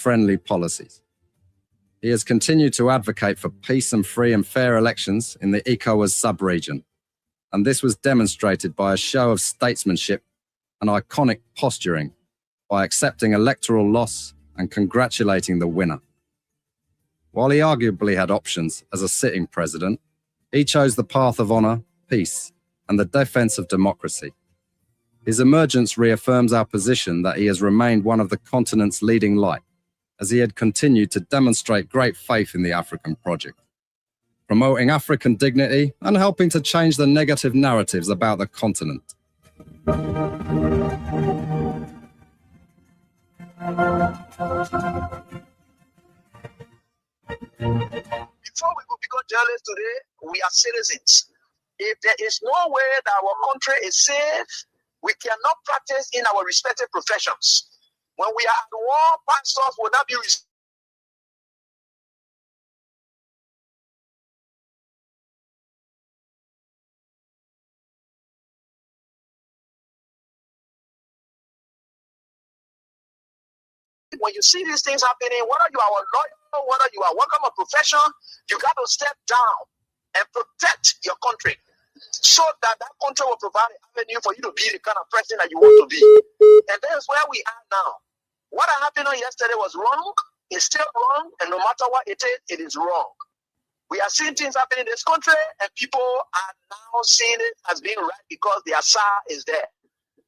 friendly policies. He has continued to advocate for peace and free and fair elections in the ECOWAS sub-region, and this was demonstrated by a show of statesmanship and iconic posturing by accepting electoral loss and congratulating the winner. While he arguably had options as a sitting president, he chose the path of honour, peace, and the defence of democracy. His emergence reaffirms our position that he has remained one of the continent's leading light, as he had continued to demonstrate great faith in the African project, promoting African dignity and helping to change the negative narratives about the continent. Before we could become journalists today, we are citizens. If there is no way that our country is safe, we cannot practice in our respective professions. When we are at war, pastors will not be when you see these things happening, whether you are a lawyer, whether you are working a profession, you got to step down and protect your country so that that country will provide an avenue for you to be the kind of person that you want to be. And that's where we are now. What happened yesterday was wrong. It's still wrong. And no matter what it is wrong. We are seeing things happening in this country, and people are now seeing it as being right because the Asa is there.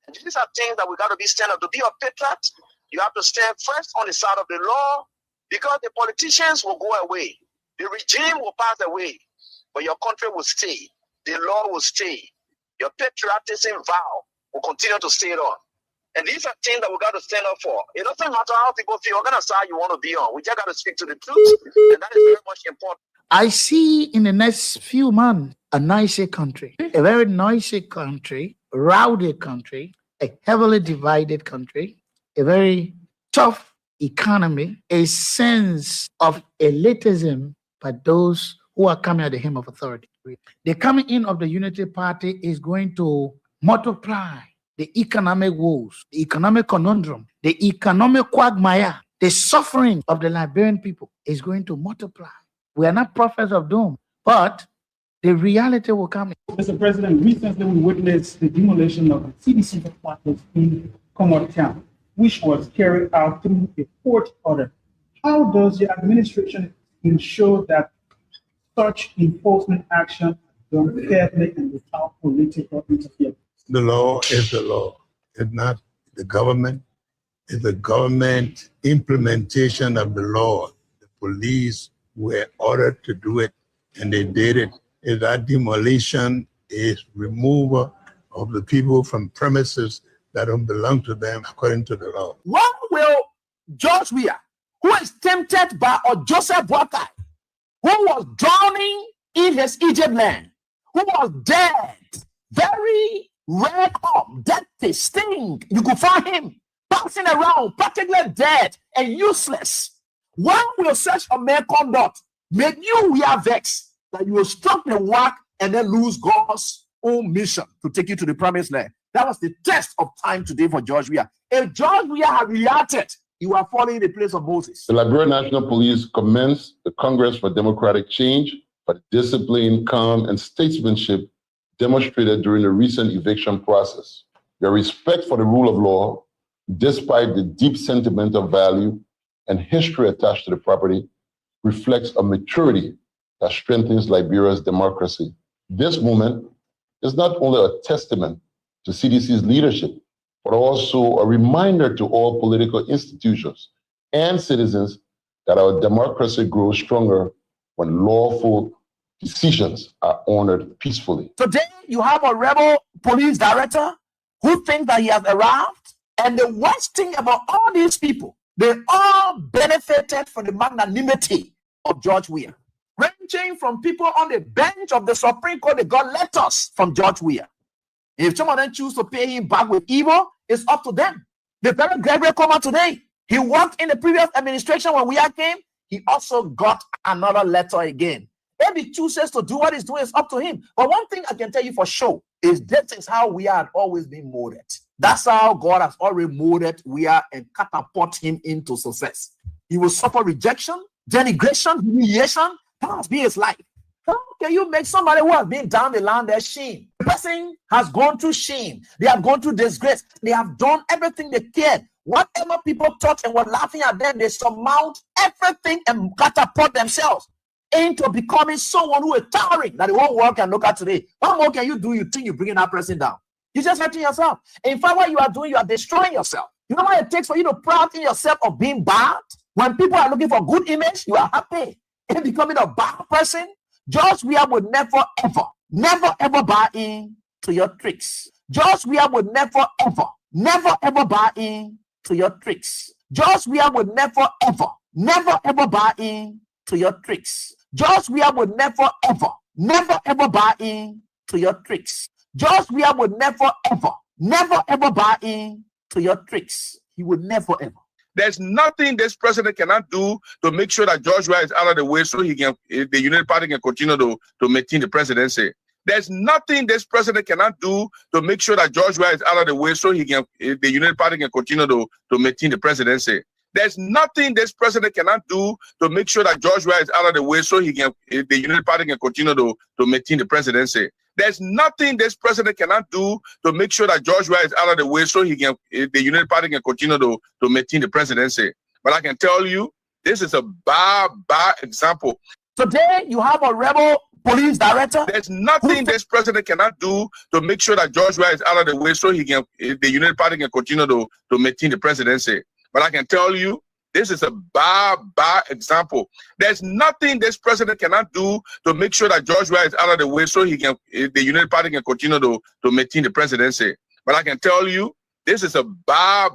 And these are things that we got to be stand up. To be a patriot, you have to stand first on the side of the law, because the politicians will go away. The regime will pass away, but your country will stay. The law will stay. Your patriotism vow will continue to stay on. And these are things that we got to stand up for. It doesn't matter how people feel, what kind of side you want to be on. We just got to speak to the truth, and that is very much important. I see in the next few months a nicer country, a very noisy country, rowdy country, a heavily divided country, a very tough economy, a sense of elitism by those who are coming at the hem of authority. The coming in of the Unity Party is going to multiply the economic woes, the economic conundrum, the economic quagmire, the suffering of the Liberian people is going to multiply. We are not prophets of doom, but the reality will come. Mr. President, recently we witnessed the demolition of the CDC headquarters in Komoro Town, which was carried out through a court order. How does your administration ensure that such enforcement action is done fairly and without political interference? The law is the law. It's not the government. It's the government implementation of the law. The police were ordered to do it, and they did it. If that demolition is removal of the people from premises that don't belong to them according to the law. What will George Weah, who is tempted by Joseph Boakai, who was drowning in his Egypt land, who was dead, very red up, dirty, stink, you could find him passing around, practically dead and useless. Why will such a man conduct make you wear vex that you will stop the work and then lose God's own mission to take you to the promised land? That was the test of time today for George Weah. If George Weah had reacted, you are following the place of Moses. The Liberian National Police commenced the Congress for Democratic Change for the discipline, calm, and statesmanship demonstrated during the recent eviction process. Their respect for the rule of law, despite the deep sentimental value and history attached to the property, reflects a maturity that strengthens Liberia's democracy. This movement is not only a testament to CDC's leadership, but also a reminder to all political institutions and citizens that our democracy grows stronger when lawful decisions are honored peacefully. Today, you have a rebel police director who thinks that he has arrived, and the worst thing about all these people, they all benefited from the magnanimity of George Weah. Ranging from people on the bench of the Supreme Court, they got letters from George Weah. If some of them choose to pay him back with evil, it's up to them. The very Gabriel Koma today, he worked in the previous administration when Weah came, he also got another letter again. If he chooses to do what he's doing, it's up to him. But one thing I can tell you for sure is this is how we had always been molded. That's how God has already molded Weah and catapult him into success. He will suffer rejection, denigration, humiliation. That has been his life. How can you make somebody who has been down the line their shame? The person has gone through shame. They have gone through disgrace. They have done everything they cared. Whatever people thought and were laughing at them, they surmount everything and catapult themselves into becoming someone who is towering that the whole world can look at today. What more can you do? You think you're bringing that person down? You're just hurting yourself. In fact, what you are doing, you are destroying yourself. You know what it takes for you to proud in yourself of being bad? When people are looking for good image, you are happy in becoming a bad person. George Weah would never, ever buy in to your tricks. George Weah would never, ever buy in to your tricks. George Weah would never, ever buy in to your tricks. George Weah would never, ever buy in to your tricks. George Weah would never, ever buy in to your tricks. He would never, ever. There's nothing this president cannot do to make sure that George Weah is out of the way so the United Party can continue to maintain the presidency. There's nothing this president cannot do to make sure that George Weah is out of the way so the United Party can continue to maintain the presidency. There's nothing this president cannot do to make sure that George Weah is out of the way so the United Party can continue to maintain the presidency. There's nothing this president cannot do to make sure that George Weah is out of the way so the United Party can continue to maintain the presidency. But I can tell you, this is a bad example. Today, you have a rebel police director. There's nothing this president cannot do to make sure that George Weah is out of the way so the United Party can continue to maintain the presidency. But I can tell you, this is a bad example. There's nothing this president cannot do to make sure that George Weah is out of the way so the United Party can continue to maintain the presidency. But I can tell you, this is a bad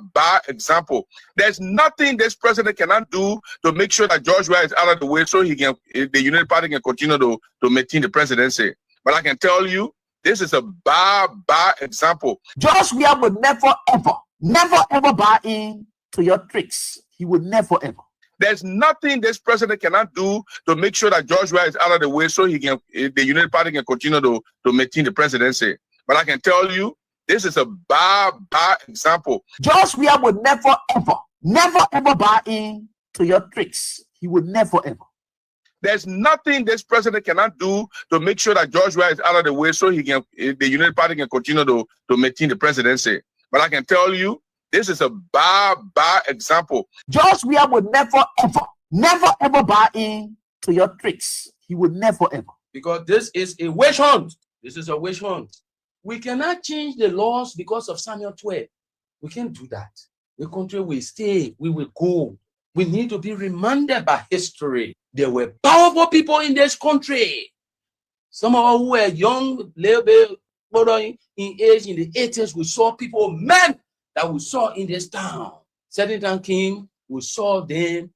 example. There's nothing this president cannot do to make sure that George Weah is out of the way so the United Party can continue to maintain the presidency. But I can tell you, this is a bad example. George Weah would never, ever buy in to your tricks. He would never, ever. There's nothing this president cannot do to make sure that George Weah is out of the way so the United Party can continue to maintain the presidency. But I can tell you, this is a bad example. George Weah would never, ever buy in to your tricks. He would never, ever. There's nothing this president cannot do to make sure that George Weah is out of the way so the United Party can continue to maintain the presidency. But I can tell you, this is a bad example. George Weah would never, ever buy in to your tricks. He would never, ever. Because this is a witch hunt. This is a witch hunt. We cannot change the laws because of Samuel 12. We can't do that. The country will stay. We will go. We need to be reminded by history. There were powerful people in this country. Some of us who were young, little bit older in age, in the 80s, we saw people, men, that we saw in this town. Certain time came, we saw them,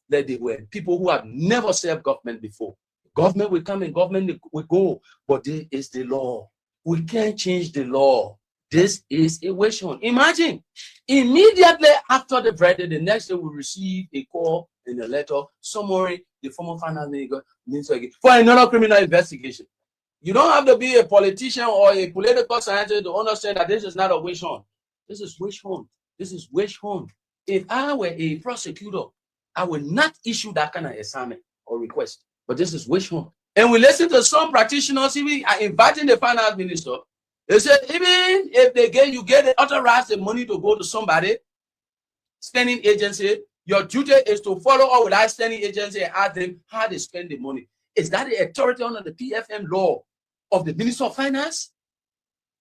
that they were people who have never served government before. Government will come and government will go, but this is the law. We can't change the law. This is a witch hunt. Imagine, immediately after the verdict, the next day we receive a call and a letter, summary, the former finance minister for another criminal investigation. You don't have to be a politician or a political scientist to understand that this is not a witch hunt. This is witch hunt. This is witch hunt. If I were a prosecutor, I would not issue that kind of assignment or request. But this is witch hunt. And we listen to some practitioners even are inviting the finance minister. They say, even if you get authorized the money to go to somebody, spending agency, your duty is to follow up with that spending agency and ask them how they spend the money. Is that the authority under the PFM law of the Minister of Finance?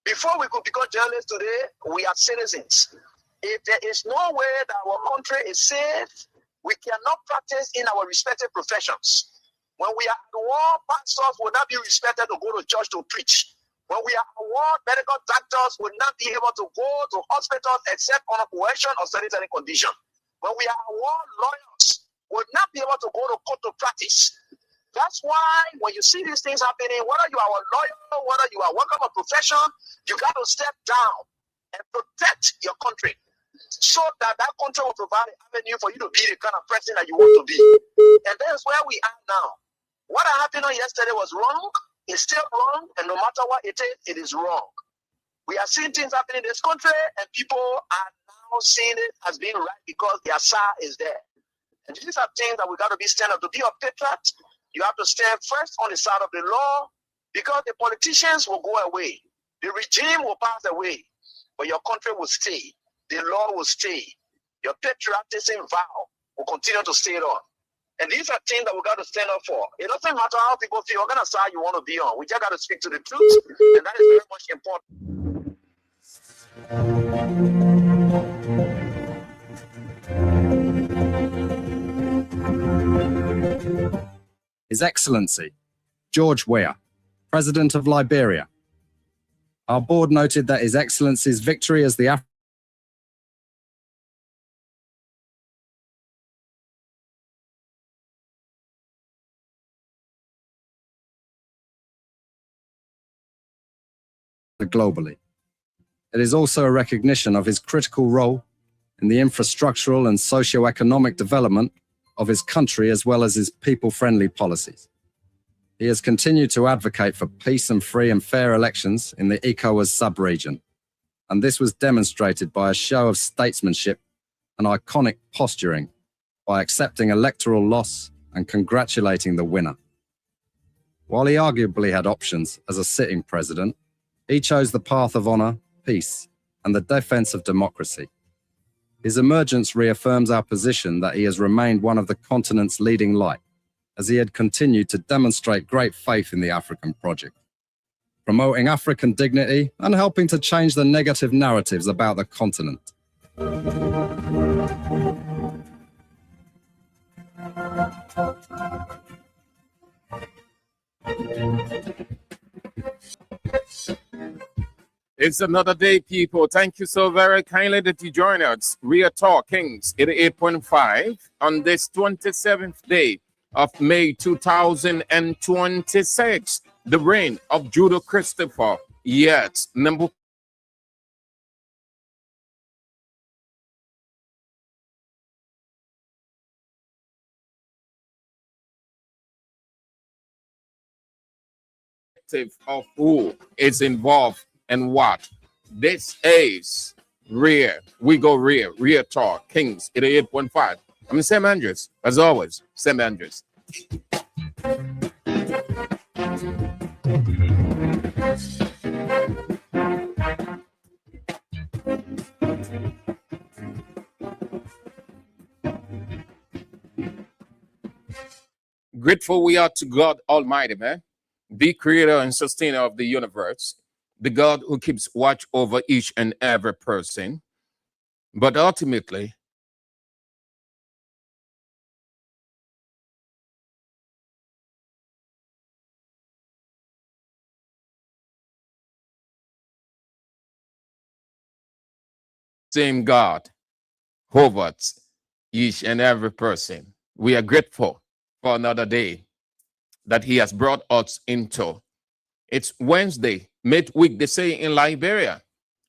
Before we could become journalists today, we are citizens. If there is no way that our country is safe, we cannot practice in our respective professions. When we are at war, pastors will not be respected to go to church to preach. When we are at war, medical doctors will not be able to go to hospitals except on a coercion or sanitary condition. When we are at war, lawyers will not be able to go to court to practice. That's why when you see these things happening, whether you are a lawyer, whether you are working a profession, you got to step down and protect your country so that that country will provide an avenue for you to be the kind of person that you want to be. And that's where we are now. What happened yesterday was wrong. It's still wrong. And no matter what it is wrong. We are seeing things happening in this country and people are now seeing it as being right because their side is there. And these are things that we got to be stand up. To be a patriot, you have to stand first on the side of the law, because the politicians will go away. The regime will pass away, but your country will stay. The law will stay. Your patriotism vow will continue to stay on. And these are things that we got to stand up for. It doesn't matter how people feel, what kind of side you want to be on. We just got to speak to the truth, and that is very much important. His Excellency, George Weah, President of Liberia. Our board noted that His Excellency's victory as the globally. It is also a recognition of his critical role in the infrastructural and socio-economic development of his country, as well as his people-friendly policies. He has continued to advocate for peace and free and fair elections in the ECOWAS sub-region, and this was demonstrated by a show of statesmanship and iconic posturing by accepting electoral loss and congratulating the winner. While he arguably had options as a sitting president, he chose the path of honor, peace, and the defense of democracy. His emergence reaffirms our position that he has remained one of the continent's leading light, as he had continued to demonstrate great faith in the African project, promoting African dignity and helping to change the negative narratives about the continent. It's another day, people. Thank you so very kindly that you join us. Real Talk Kings 88.5 on this 27th day of May 2026, the reign of Judah Christopher. Yes, number of who is involved and what. This is Real. We go Real Talk Kings 88.5. I'm Sam Andrews, as always. Sam Andrews. Grateful we are to God Almighty, man, the creator and sustainer of the universe, the God who keeps watch over each and every person, but ultimately, same God hovers each and every person. We are grateful for another day that he has brought us into. It's Wednesday, midweek, they say in Liberia.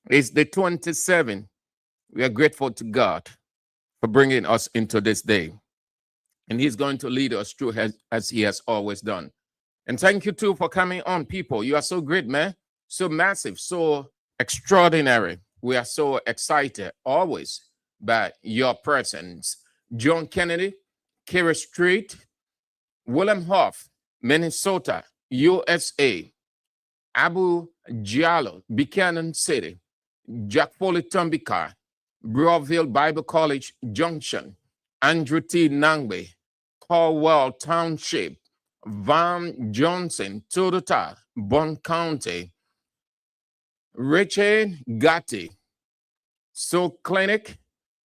It's the 27th. We are grateful to God for bringing us into this day. And he's going to lead us through as he has always done. And thank you too for coming on, people. You are so great, man. So massive, so extraordinary. We are so excited always by your presence. John Kennedy, Kerry Street, William Hoff, Minnesota, USA, Abu Diallo, Buchanan City, Jack Foley Tombika, Broadville Bible College Junction, Andrew T. Nangbe, Caldwell Township, Van Johnson, Tudota, Bond County, Richard Gatti, So Clinic,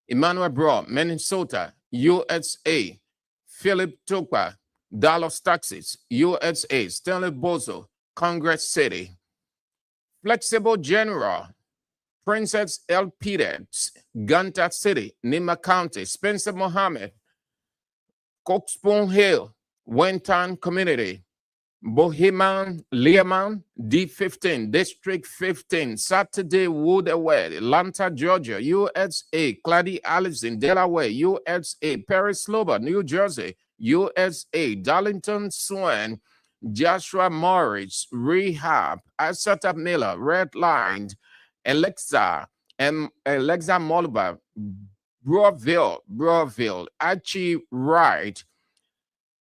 Emmanuel Broad, Minnesota, USA, Philip Tukpa, Dallas, Texas, USA, Stanley Bozo, Congress City, Flexible General, Princess L. Peters, Gunta City, Nima County, Spencer Mohammed, Coxspoon Hill, Wenton Community, Bohemian Learman, D15, District 15, Saturday Woodward, Atlanta, Georgia, USA, Clady Allison, Delaware, USA, Perry Slober, New Jersey, USA, Darlington Swan, Joshua Morris, Rehab, Asata Miller, Red Line, Alexa Molba, Broadville, Archie Wright,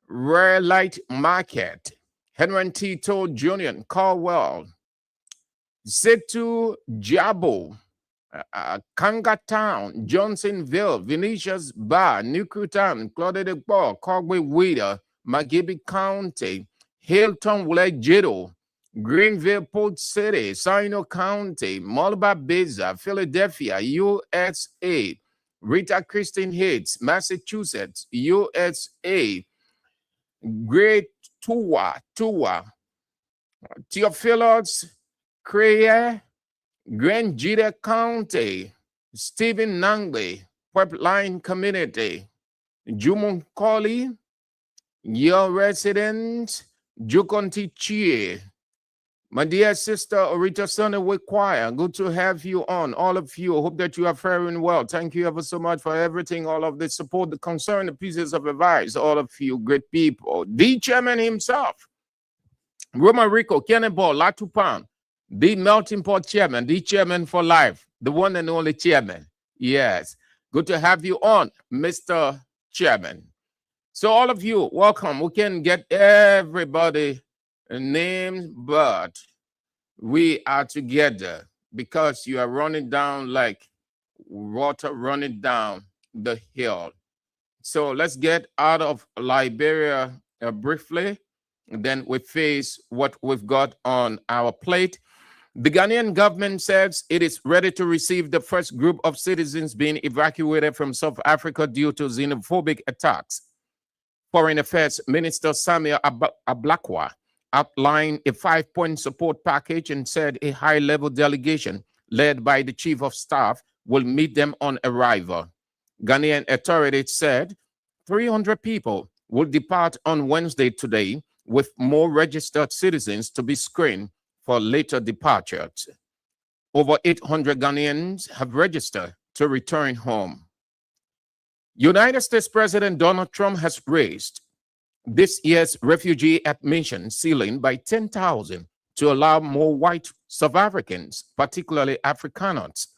Rare Light Market, Henry T. Toll Jr., Caldwell, Setu Jabo, Kanga Town, Johnsonville, Venetia's Bar, Newtown, Claude de Bois, Cogway Weeder, McGibby County, Hilton Legido, Greenville, Port City, Sino County, Malabar Baza, Philadelphia, USA, Rita Christine Heights, Massachusetts, USA, Great Tua, Theophilus, Crayer, Grand Jita County, Stephen Nangle, Pipeline Community, Jumunkoli, your resident, Jukonti Chie. My dear sister Orita Sonny Choir, good to have you on. All of you, hope that you are faring well. Thank you ever so much for everything, all of the support, the concern, the pieces of advice, all of you great people. The chairman himself, Roma Rico, Cannonball, Latupan, the melting pot chairman, the chairman for life, the one and only chairman. Yes, good to have you on, Mr. Chairman. So all of you, welcome. We can get everybody names, but we are together because you are running down like water running down the hill. So let's get out of Liberia briefly, and then we face what we've got on our plate. The Ghanaian government says it is ready to receive the first group of citizens being evacuated from South Africa due to xenophobic attacks. Foreign Affairs Minister Samuel Ablakwa outlined a 5-point support package and said a high-level delegation led by the Chief of Staff will meet them on arrival. Ghanaian authorities said 300 people will depart on Wednesday today, with more registered citizens to be screened for later departures. Over 800 Ghanaians have registered to return home. United States President Donald Trump has raised this year's refugee admission ceiling by 10,000 to allow more white South Africans, particularly Afrikaners,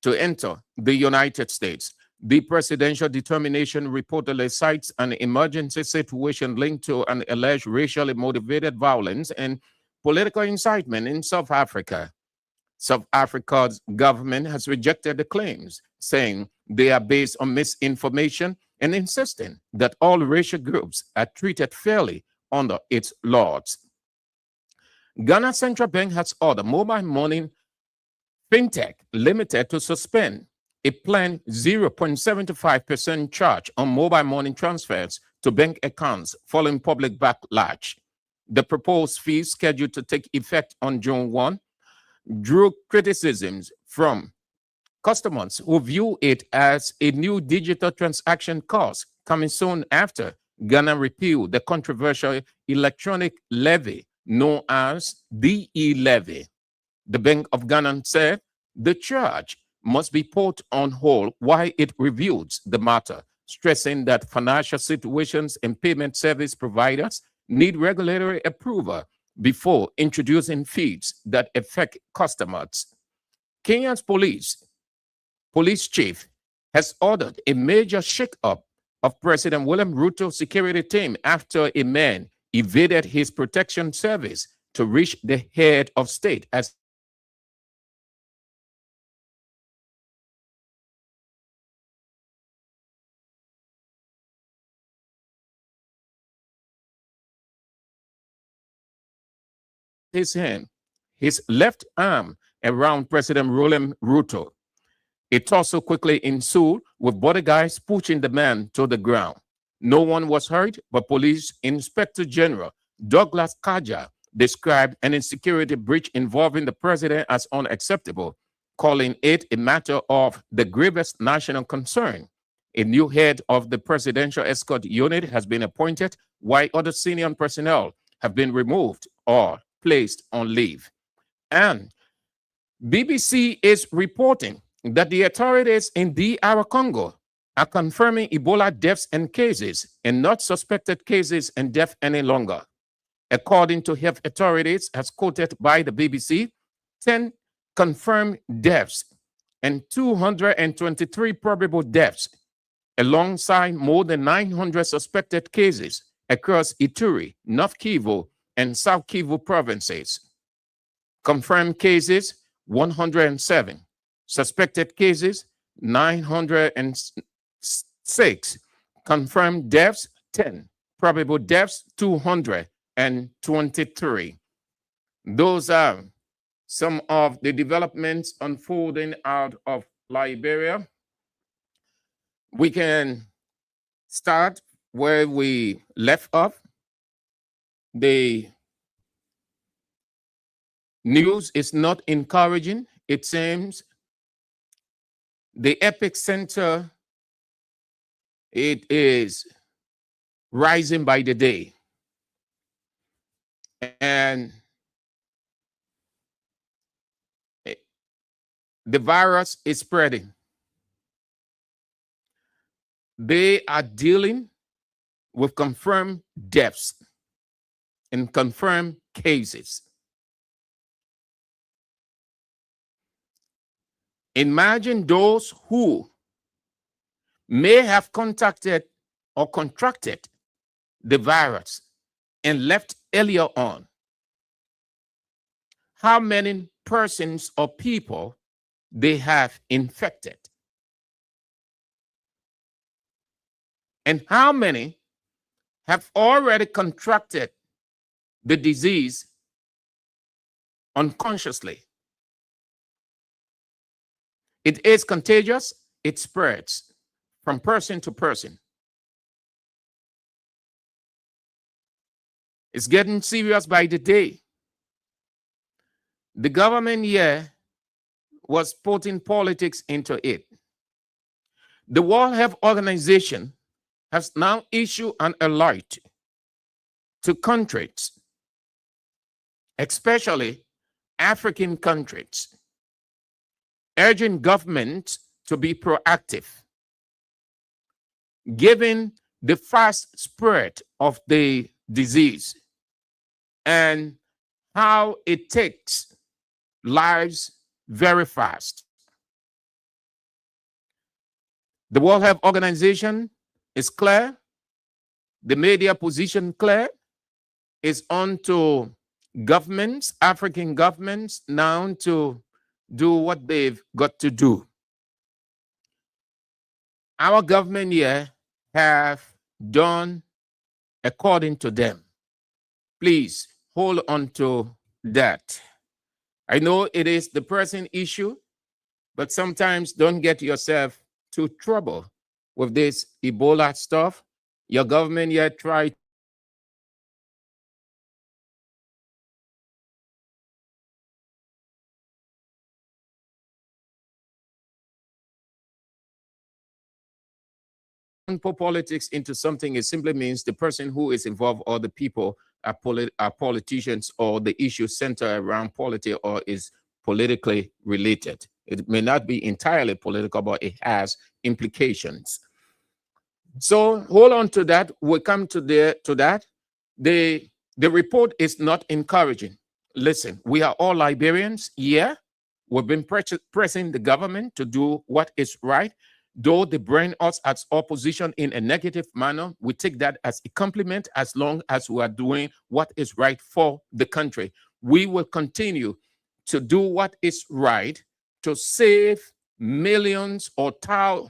to enter the United States. The presidential determination reportedly cites an emergency situation linked to an alleged racially motivated violence and political incitement in South Africa. South Africa's government has rejected the claims, saying they are based on misinformation and insisting that all racial groups are treated fairly under its laws. Ghana Central Bank has ordered Mobile Money Fintech Limited to suspend a planned 0.75% charge on mobile money transfers to bank accounts following public backlash. The proposed fee, scheduled to take effect on June 1, drew criticisms from customers who view it as a new digital transaction cost, coming soon after Ghana repealed the controversial electronic levy known as the e-levy. The Bank of Ghana said the charge must be put on hold while it reviews the matter, stressing that financial situations and payment service providers need regulatory approval before introducing fees that affect customers. Kenya's police chief has ordered a major shake-up of President William Ruto's security team after a man evaded his protection service to reach the head of state as his left arm around President William Ruto. A tussle quickly ensued, with bodyguards pushing the man to the ground. No one was hurt, but Police Inspector General Douglas Kaja described an insecurity breach involving the president as unacceptable, calling it a matter of the gravest national concern. A new head of the Presidential Escort Unit has been appointed, while other senior personnel have been removed or placed on leave. And BBC is reporting that the authorities in DR Congo are confirming Ebola deaths and cases and not suspected cases and deaths any longer. According to health authorities, as quoted by the BBC, 10 confirmed deaths and 223 probable deaths, alongside more than 900 suspected cases across Ituri, North Kivu, and South Kivu provinces. Confirmed cases, 107. Suspected cases, 906. Confirmed deaths, 10. Probable deaths, 223. Those are some of the developments unfolding out of Liberia. We can start where we left off. The news is not encouraging. It seems the epicenter, it is rising by the day. And the virus is spreading. They are dealing with confirmed deaths and confirmed cases. Imagine those who may have contacted or contracted the virus and left earlier on. How many persons or people they have infected? And how many have already contracted the disease unconsciously? It is contagious. It spreads from person to person. It's getting serious by the day. The government here was putting politics into it. The World Health Organization has now issued an alert to countries, especially African countries, urging governments to be proactive, given the fast spread of the disease and how it takes lives very fast. The World Health Organization is clear. The media position clear. It's on to governments, African governments, now to do what they've got to do. Our government here have done according to them. Please hold on to that. I know it is the pressing issue, but sometimes don't get yourself to trouble with this Ebola stuff. Your government here tried to put politics into something. It simply means the person who is involved or the people are politicians, or the issue center around politics or is politically related. It may not be entirely political, but it has implications. So hold on to that. We'll come to that. The report is not encouraging. Listen, we are all Liberians. Yeah, we've been pressing the government to do what is right. Though they bring us as opposition in a negative manner, we take that as a compliment as long as we are doing what is right for the country. We will continue to do what is right to save millions or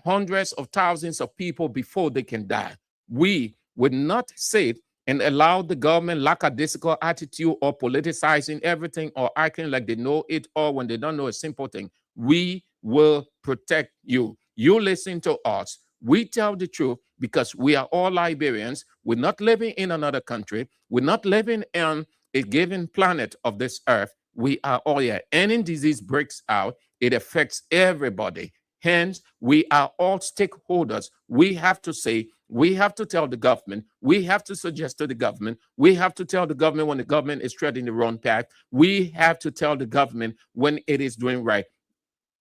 hundreds of thousands of people before they can die. We would not sit and allow the government lackadaisical attitude or politicizing everything or acting like they know it all when they don't know a simple thing. We will protect you. You listen to us. We tell the truth because we are all Liberians. We're not living in another country. We're not living on a given planet of this earth. We are all here. Any disease breaks out, it affects everybody. Hence, we are all stakeholders. We have to say, we have to tell the government, we have to suggest to the government, we have to tell the government when the government is treading the wrong path. We have to tell the government when it is doing right.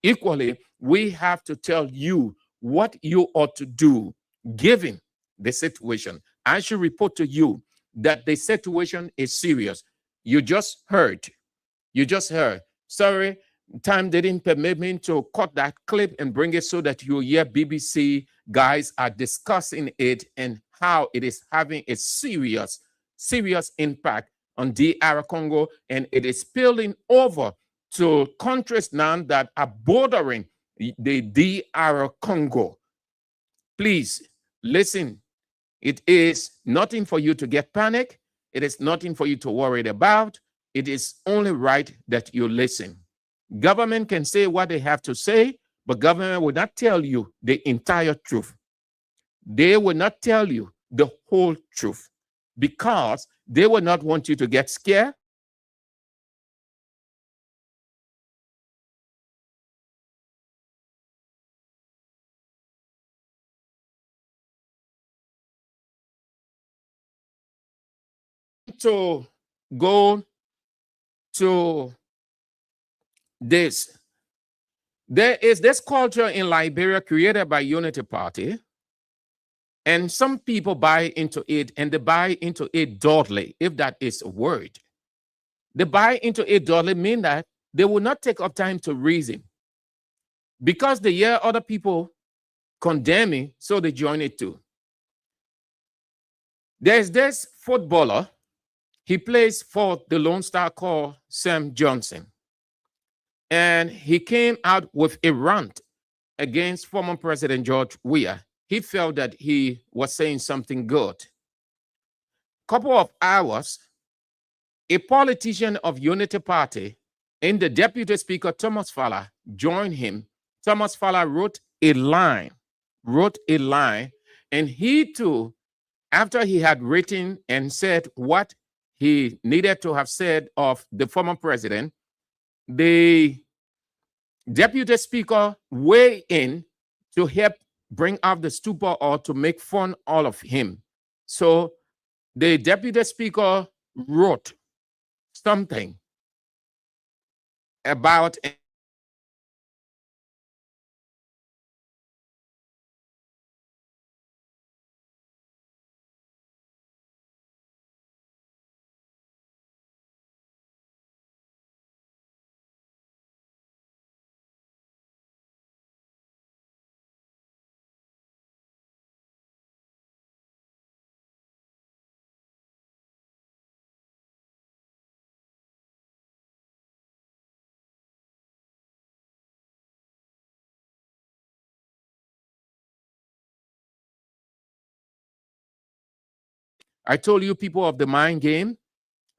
Equally, we have to tell you what you ought to do given the situation. I should report to you that the situation is serious. You just heard. Sorry, time didn't permit me to cut that clip and bring it so that you hear BBC guys are discussing it and how it is having a serious impact on DR Congo, and it is spilling over to countries now that are bordering the DR Congo. Please listen. It is nothing for you to get panic. It is nothing for you to worry about. It is only right that you listen. Government can say what they have to say, but government will not tell you the entire truth. They will not tell you the whole truth because they will not want you to get scared. To go to this. There is this culture in Liberia created by Unity Party, and some people buy into it, and they buy into it dully, if that is a word. They buy into it dully mean that they will not take up time to reason. Because they hear other people condemning, so they join it too. There's this footballer, he plays for the Lone Star called Sam Johnson. And he came out with a rant against former President George Weah. He felt that he was saying something good. Couple of hours, a politician of Unity Party and the Deputy Speaker, Thomas Fowler, joined him. Thomas Fowler wrote a line, and he too, after he had written and said what he needed to have said of the former president, the Deputy Speaker weighed in to help bring out the stupor or to make fun all of him. So the Deputy Speaker wrote something about I told you people of the mind game,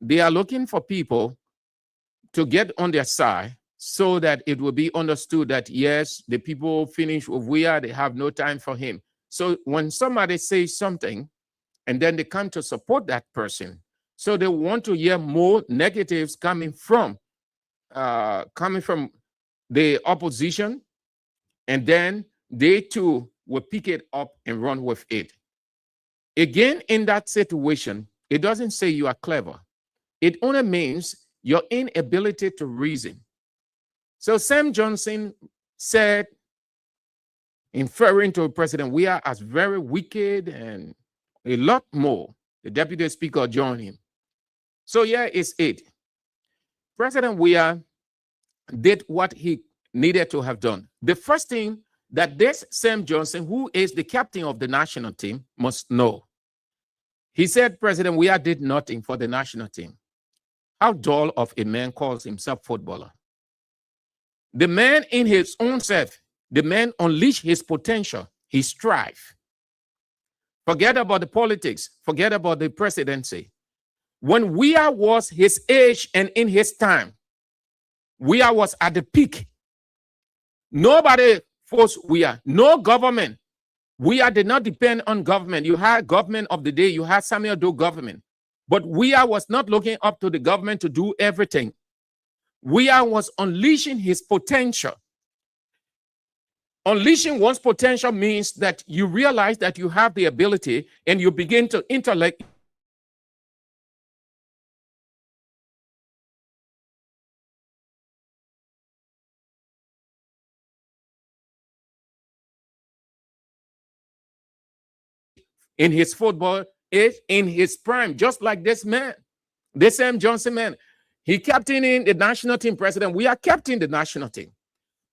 they are looking for people to get on their side so that it will be understood that, yes, the people finish with Weah, they have no time for him. So when somebody says something and then they come to support that person, so they want to hear more negatives coming from the opposition, and then they too will pick it up and run with it. Again, in that situation, it doesn't say you are clever. It only means your inability to reason. So Sam Johnson said, inferring to President Weah as very wicked and a lot more. The Deputy Speaker joined him. So here is it. President Weah did what he needed to have done. The first thing that this Sam Johnson, who is the captain of the national team, must know. He said President Weah did nothing for the national team. How dull of a man calls himself footballer. The man in his own self, the man unleashed his potential, his strive. Forget about the politics, forget about the presidency. When Weah was his age and in his time, Weah was at the peak. Nobody forced Weah, no government. Weah did not depend on government. You had government of the day, you had Samuel Doe government. But Weah was not looking up to the government to do everything. Weah was unleashing his potential. Unleashing one's potential means that you realize that you have the ability and you begin to intellect. In his football is in his prime, just like this man, this Sam Johnson man. He captaining the national team. President Weah captain the national team.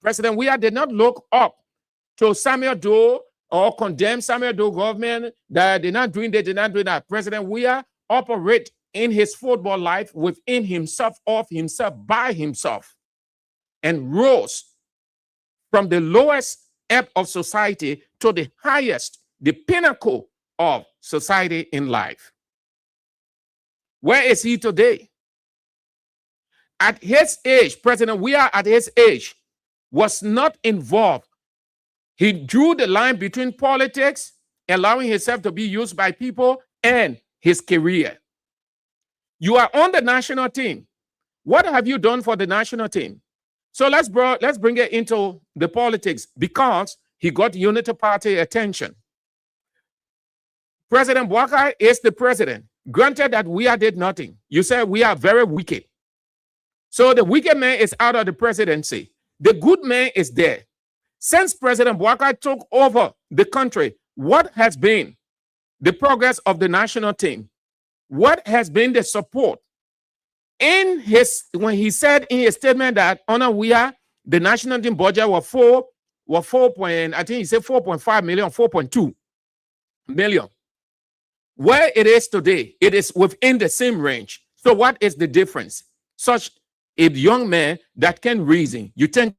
President Weah did not look up to Samuel Doe or condemn Samuel Doe government that they're not doing that. President Weah operate in his football life within himself, of himself, by himself, and rose from the lowest ebb of society to the highest, the pinnacle of society in life. Where is he today? At his age, President Weah at his age was not involved. He drew the line between politics, allowing himself to be used by people, and his career. You are on the national team. What have you done for the national team? So let's bring it into the politics, because he got Unity Party attention. President Bouakai is the president. Granted that Weah did nothing. You say we are very wicked. So the wicked man is out of the presidency. The good man is there. Since President Bouakai took over the country, what has been the progress of the national team? What has been the support? When he said in his statement that under Weah, the national team budget was 4.5 million, 4.2 million. Where it is today, it is within the same range. So what is the difference? Such a young man that can reason, you tend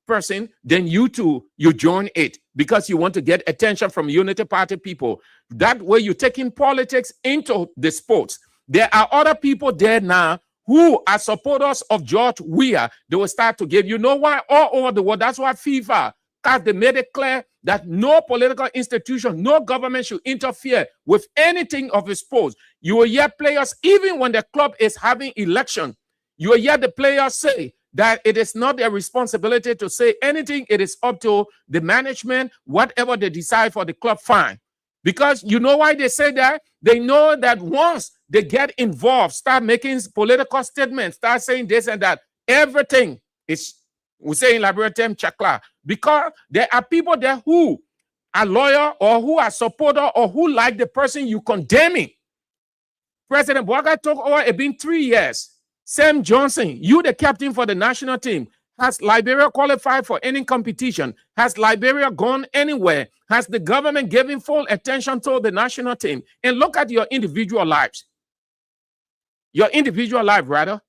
person, then you join it because you want to get attention from Unity Party people. That way you're taking politics into the sports. There are other people there now who are supporters of George Weah. They will start to give, you know why, all over the world. That's why FIFA, because they made it clear that no political institution, no government should interfere with anything of the sports. You will hear players, even when the club is having election, you will hear the players say that it is not their responsibility to say anything. It is up to the management, whatever they decide for the club, fine. Because you know why they say that? They know that once they get involved, start making political statements, start saying this and that, everything is, we say in Liberia term, chakla. Because there are people there who are loyal or who are supporter or who like the person you condemning. President Bouakai took over, it's been 3 years. Sam Johnson, you the captain for the national team. Has Liberia qualified for any competition? Has Liberia gone anywhere? Has the government given full attention to the national team? And look at your individual lives. Your individual life, rather.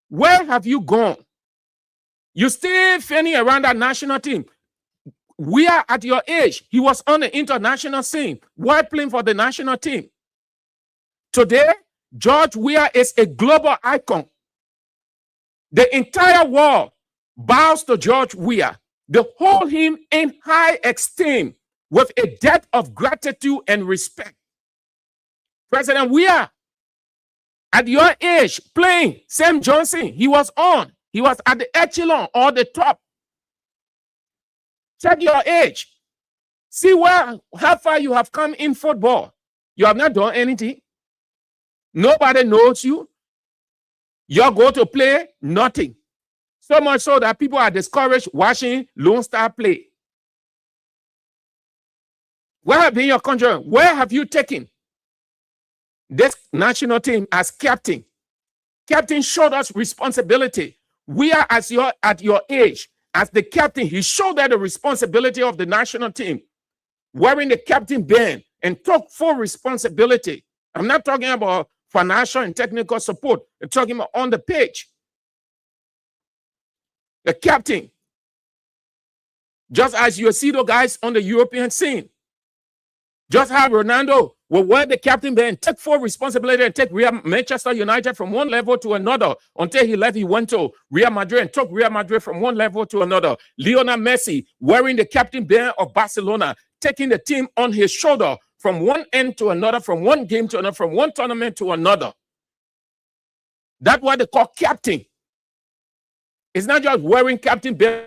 Where have you gone? You still fanning around that national team. We are at your age. He was on the international scene. Why playing for the national team? Today, George Weah is a global icon. The entire world bows to George Weah. They hold him in high esteem with a debt of gratitude and respect. President Weah, at your age, playing Sam Johnson, he was on. He was at the echelon or the top. Check your age. See how far you have come in football. You have not done anything. Nobody knows you. You go to play, nothing. So much so that people are discouraged watching Lone Star play. Where have been your country? Where have you taken this national team as captain? Captain showed us responsibility. We are at your age. As the captain, he showed that the responsibility of the national team, wearing the captain band, and took full responsibility. I'm not talking about financial and technical support. I'm talking about on the pitch. The captain. Just as you see the guys on the European scene. Just how Ronaldo will wear the captain band, take full responsibility, and take Manchester United from one level to another. Until he left, he went to Real Madrid and took Real Madrid from one level to another. Lionel Messi wearing the captain band of Barcelona, taking the team on his shoulder from one end to another, from one game to another, from one tournament to another. That's what they call captain. It's not just wearing captain band.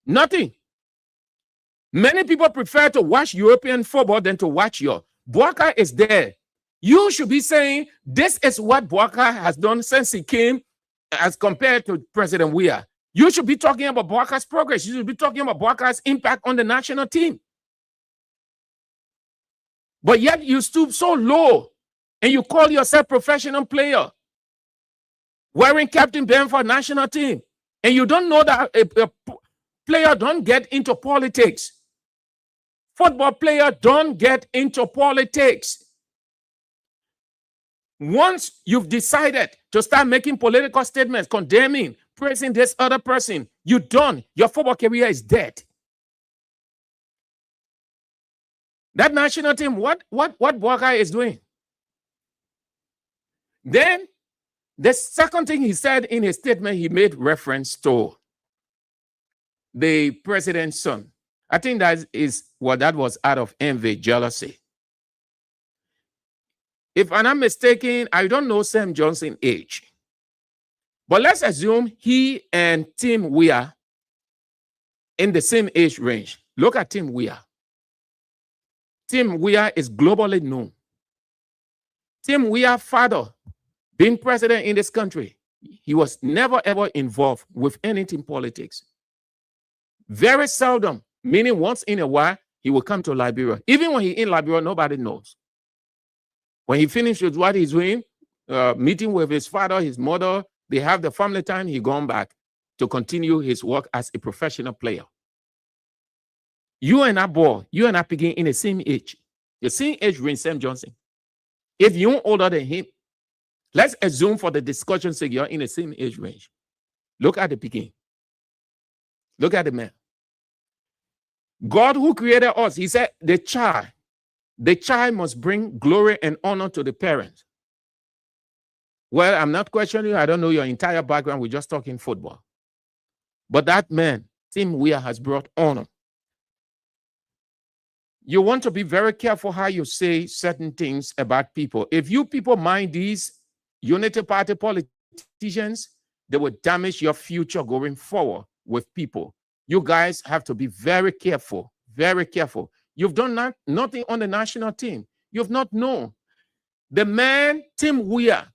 Nothing. Many people prefer to watch European football than to watch your. Bouaka is there. You should be saying, this is what Bouaka has done since he came as compared to President Weah. You should be talking about Bouaka's progress. You should be talking about Bouaka's impact on the national team. But yet you stoop so low and you call yourself professional player, wearing Captain Ben for national team. And you don't know that a player don't get into politics. Football player don't get into politics. Once you've decided to start making political statements, condemning, praising this other person, you're done. Your football career is dead. That national team, what Bouaka is doing? Then the second thing he said in his statement, he made reference to the president's son. I think that was out of envy, jealousy. If I'm not mistaken, I don't know Sam Johnson's age. But let's assume he and Tim Weah in the same age range. Look at Tim Weah. Tim Weah is globally known. Tim Weah's father, being president in this country, he was never ever involved with anything politics. Very seldom, meaning once in a while, he will come to Liberia. Even when he's in Liberia, nobody knows. When he finishes what he's doing, meeting with his father, his mother, they have the family time, he gone back to continue his work as a professional player. You and I begin in the same age. The same age range, Sam Johnson. If you're older than him, let's assume for the discussion sake, you're in the same age range. Look at the beginning. Look at the man. God who created us, he said, the child must bring glory and honor to the parents. Well, I'm not questioning you. I don't know your entire background. We're just talking football. But that man, Tim Weah, has brought honor. You want to be very careful how you say certain things about people. If you people mind these Unity Party politicians, they will damage your future going forward with people. You guys have to be very careful, very careful. You've done nothing on the national team. You've not known. The man, Tim Weah,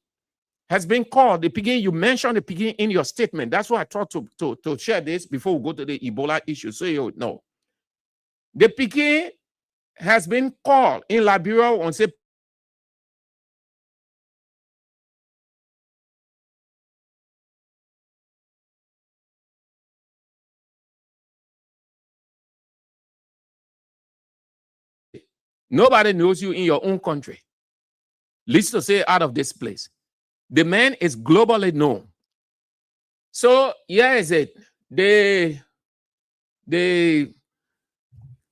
has been called. The Pigin, you mentioned the Pigin in your statement. That's why I thought to share this before we go to the Ebola issue, so you know. The Pigin has been called in Liberia on say nobody knows you in your own country. Least to say out of this place. The man is globally known. So here is it. The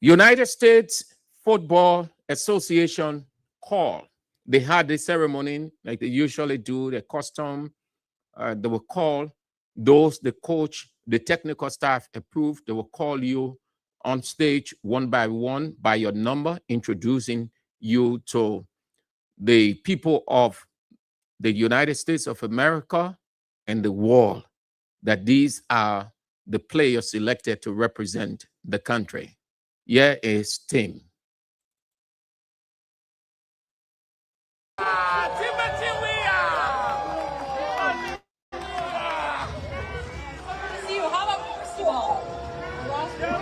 United States Football Association call. They had the ceremony like they usually do, the custom. They will call those, the coach, the technical staff approved. They will call you on stage one by one by your number, introducing you to the people of the United States of America and the world, that these are the players selected to represent the country. Here is Tim.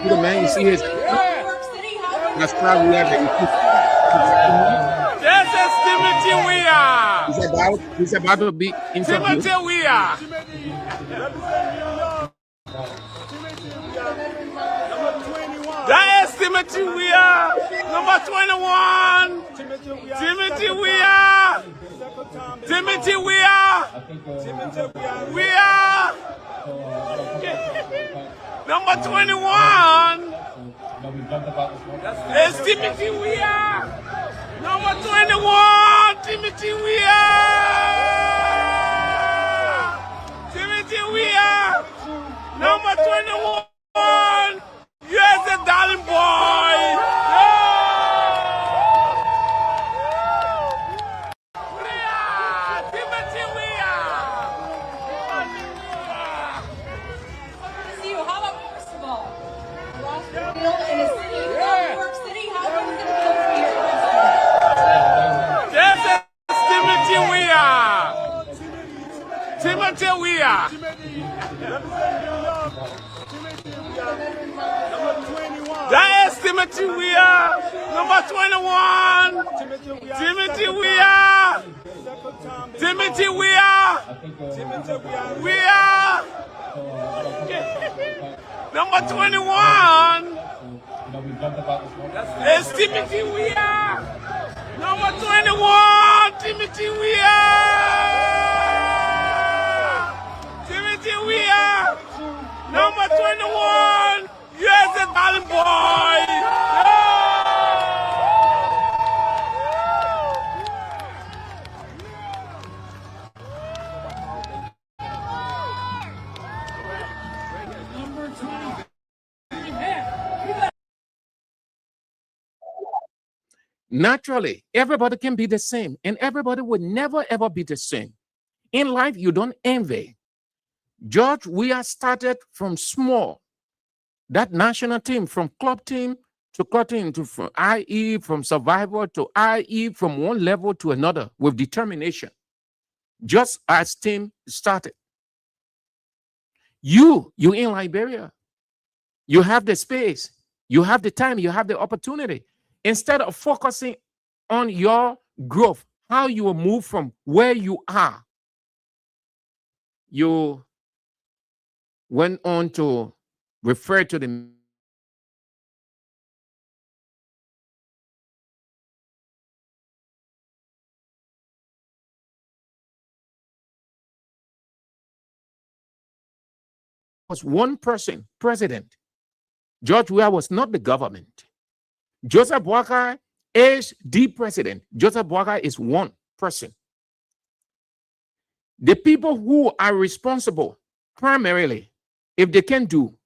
The man, you see his. That's probably This is Timothy Weah. He's about to be interviewed. Timothy Weah. That is Timothy Weah. Number 21. Timothy Weah. Timothy Weah. Weah. Number 21 is Timothy Weah. Number 21, Timothy Weah. Timothy Weah. Number 21. Yes, the darling boy. Weah. Timothy Weah. See you. How about first of all, Ross Field in the city That is Timothy Weah. Number 21. Timothy Weah. Timothy Weah. Weah. Number 21 is Timothy Weah. Number 21, Timothy Weah. Timothy Weah. Number 21, you're the darling boy. Naturally, everybody can be the same, and everybody would never ever be the same. In life, you don't envy. George Weah started from small. That national team, from club team to club team to from IE, from survivor to IE, from one level to another with determination. Just as team started. You in Liberia, you have the space, you have the time, you have the opportunity. Instead of focusing on your growth, how you will move from where you are, you went on to refer to the was one person president. George Weah was not the government. Joseph Boakai is the president. Joseph Boakai is one person. The people who are responsible, primarily, if they can do,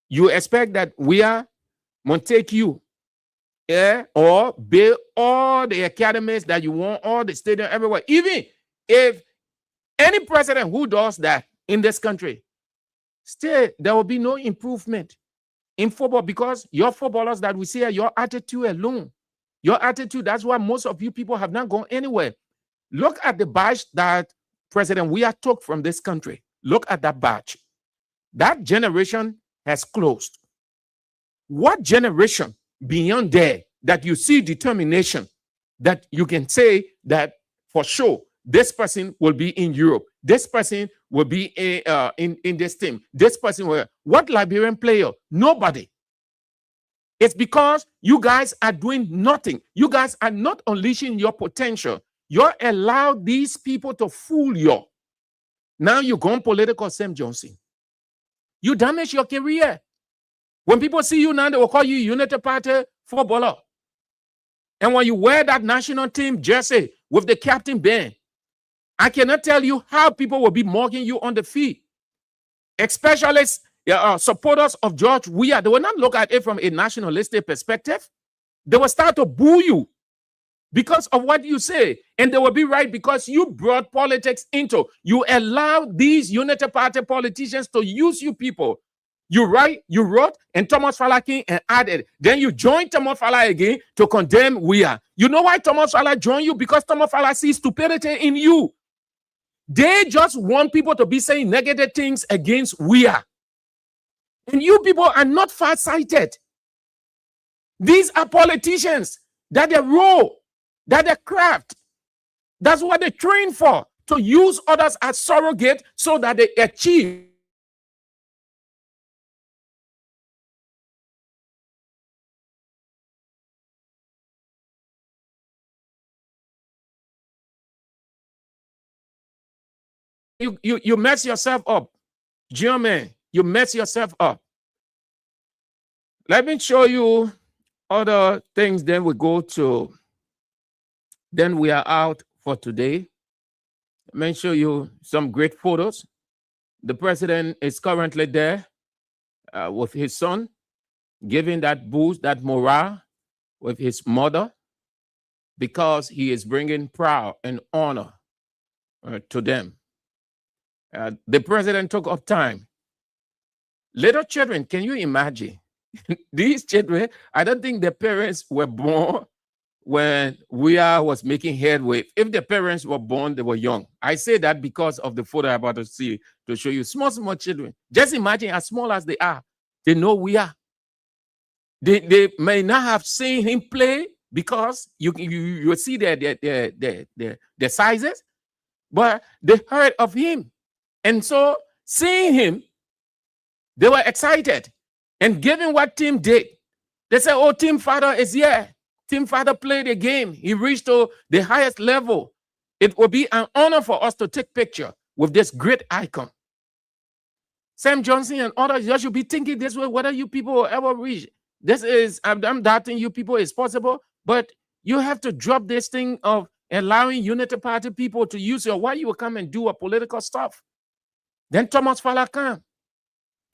you expect that Weah will take you, or build all the academies that you want, all the stadium everywhere. Even if any president who does that in this country, still there will be no improvement in football, because your footballers that we see are your attitude alone. Your attitude, that's why most of you people have not gone anywhere. Look at the batch that President Weah took from this country. Look at that batch. That generation has closed. What generation beyond there that you see determination, that you can say that for sure this person will be in Europe, this person will be in this team, this person will. What Liberian player? Nobody. It's because you guys are doing nothing. You guys are not unleashing your potential. You allow these people to fool you. Now you go on political, Sam Johnson. You damage your career. When people see you now, they will call you United Party footballer. And when you wear that national team jersey with the captain band, I cannot tell you how people will be mocking you on the field. Especially supporters of George Weah. They will not look at it from a nationalistic perspective. They will start to boo you because of what you say. And they will be right because you brought politics into. You allow these United Party politicians to use you people. You wrote, and Thomas Falaki and added. Then you join Thomas Falaki again to condemn Weah. You know why Thomas Falaki joined you? Because Thomas Falaki sees stupidity in you. They just want people to be saying negative things against Weah. And you people are not far-sighted. These are politicians that they role, that they craft. That's what they train for, to use others as surrogate so that they achieve. You mess yourself up. German, you mess yourself up. Let me show you other things, then we go to, then we are out for today. Let me show you some great photos. The president is currently there with his son, giving that boost, that morale with his mother, because he is bringing pride and honor to them. The president took up time. Little children, can you imagine? These children, I don't think their parents were born when we was making headway. If the parents were born, they were young. I say that because of the photo I'm about to see to show you. Small children. Just imagine as small as they are. They know we are. They may not have seen him play because you see their sizes, but they heard of him. And so seeing him, they were excited. And given what Tim did, they said, oh, Tim Father is here. Tim Father played a game. He reached to the highest level. It will be an honor for us to take picture with this great icon. Sam Johnson and others, you should be thinking this way, whether you people will ever reach. This is, I'm doubting you people is possible, but you have to drop this thing of allowing Unity Party people to use your, why you will come and do a political stuff. Then Thomas Fala come.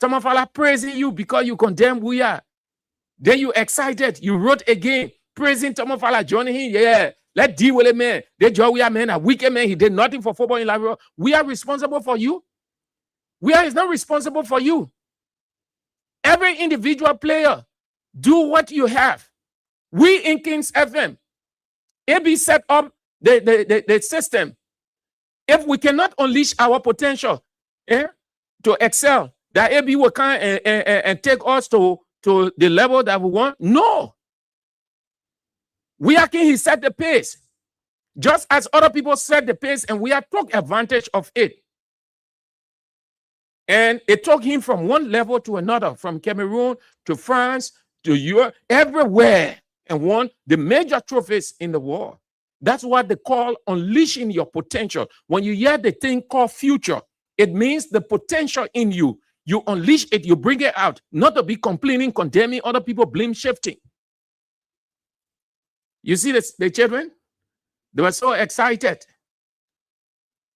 Thomas Fala praising you because you condemn we are. Then you excited. You wrote again, praising Thomas Fala, joining him. Yeah, let's deal with it, man. They join we are man, a wicked man. He did nothing for football in Liberia. We are responsible for you. We are is not responsible for you. Every individual player, do what you have. We in Kings FM, AB set up the system. If we cannot unleash our potential to excel, that AB will come and take us to the level that we want. No. We are King, he set the pace. Just as other people set the pace, and we are took advantage of it. And it took him from one level to another, from Cameroon to France to Europe, everywhere, and won the major trophies in the world. That's what they call unleashing your potential. When you hear the thing called future, it means the potential in you. You unleash it, you bring it out, not to be complaining, condemning other people, blame shifting. You see the children? They were so excited.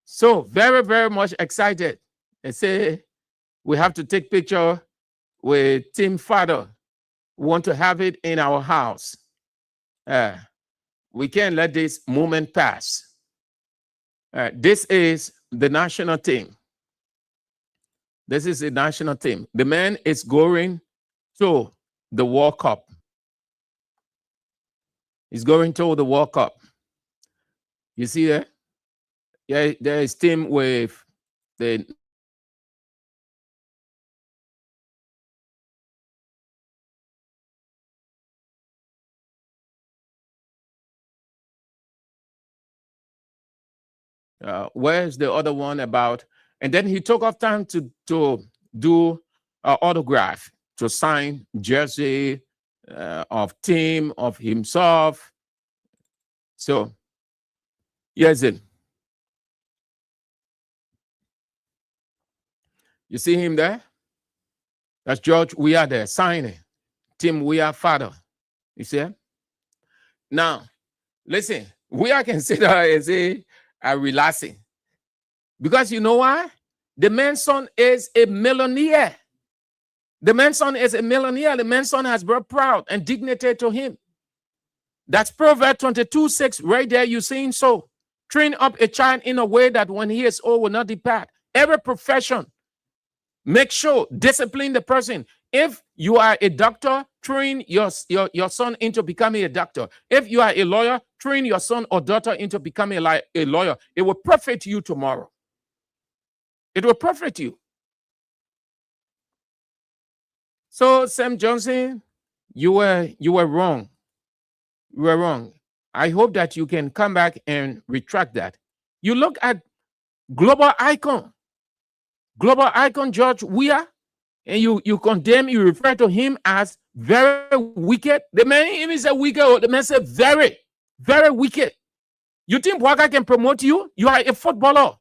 So very, very much excited. They say, we have to take picture with Tim Father. We want to have it in our house. We can't let this moment pass. This is the national team. This is the national team. The man is going to the World Cup. He's going to the World Cup. You see there? Yeah, there is team with the where's the other one about? And then he took off time to do autograph, to sign jersey of team, of himself. So, yes, it. You see him there? That's George Weah there, signing. Tim Weah Father. You see him? Now, listen, Weah can sit there and say, I'm relaxing. Because you know why? The man's son is a millionaire. The man's son is a millionaire. The man's son has brought proud and dignity to him. That's Proverbs 22:6 right there. You're saying so. Train up a child in a way that when he is old will not depart. Every profession, make sure, discipline the person. If you are a doctor, train your son into becoming a doctor. If you are a lawyer, train your son or daughter into becoming a lawyer. It will profit you tomorrow. It will profit you. So, Sam Johnson, you were wrong. You were wrong. I hope that you can come back and retract that. You look at global icon George Weah, and you condemn, you refer to him as very wicked. The man even said wicked, the man said very, very wicked. You think Bouaka can promote you? You are a footballer.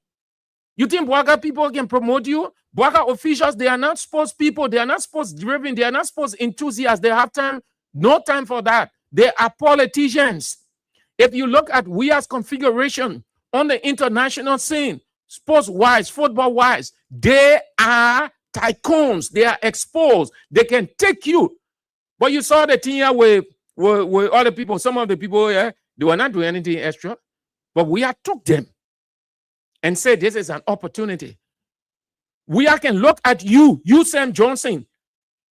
You think Bouaka people can promote you? Bouaka officials, they are not sports people. They are not sports driven. They are not sports enthusiasts. They have time, no time for that. They are politicians. If you look at Weah's configuration on the international scene, sports-wise, football-wise, they are tycoons. They are exposed. They can take you. But you saw the thing here with other people. Some of the people here, they were not doing anything extra. But Weah took them and said, this is an opportunity. Weah can look at you, Sam Johnson,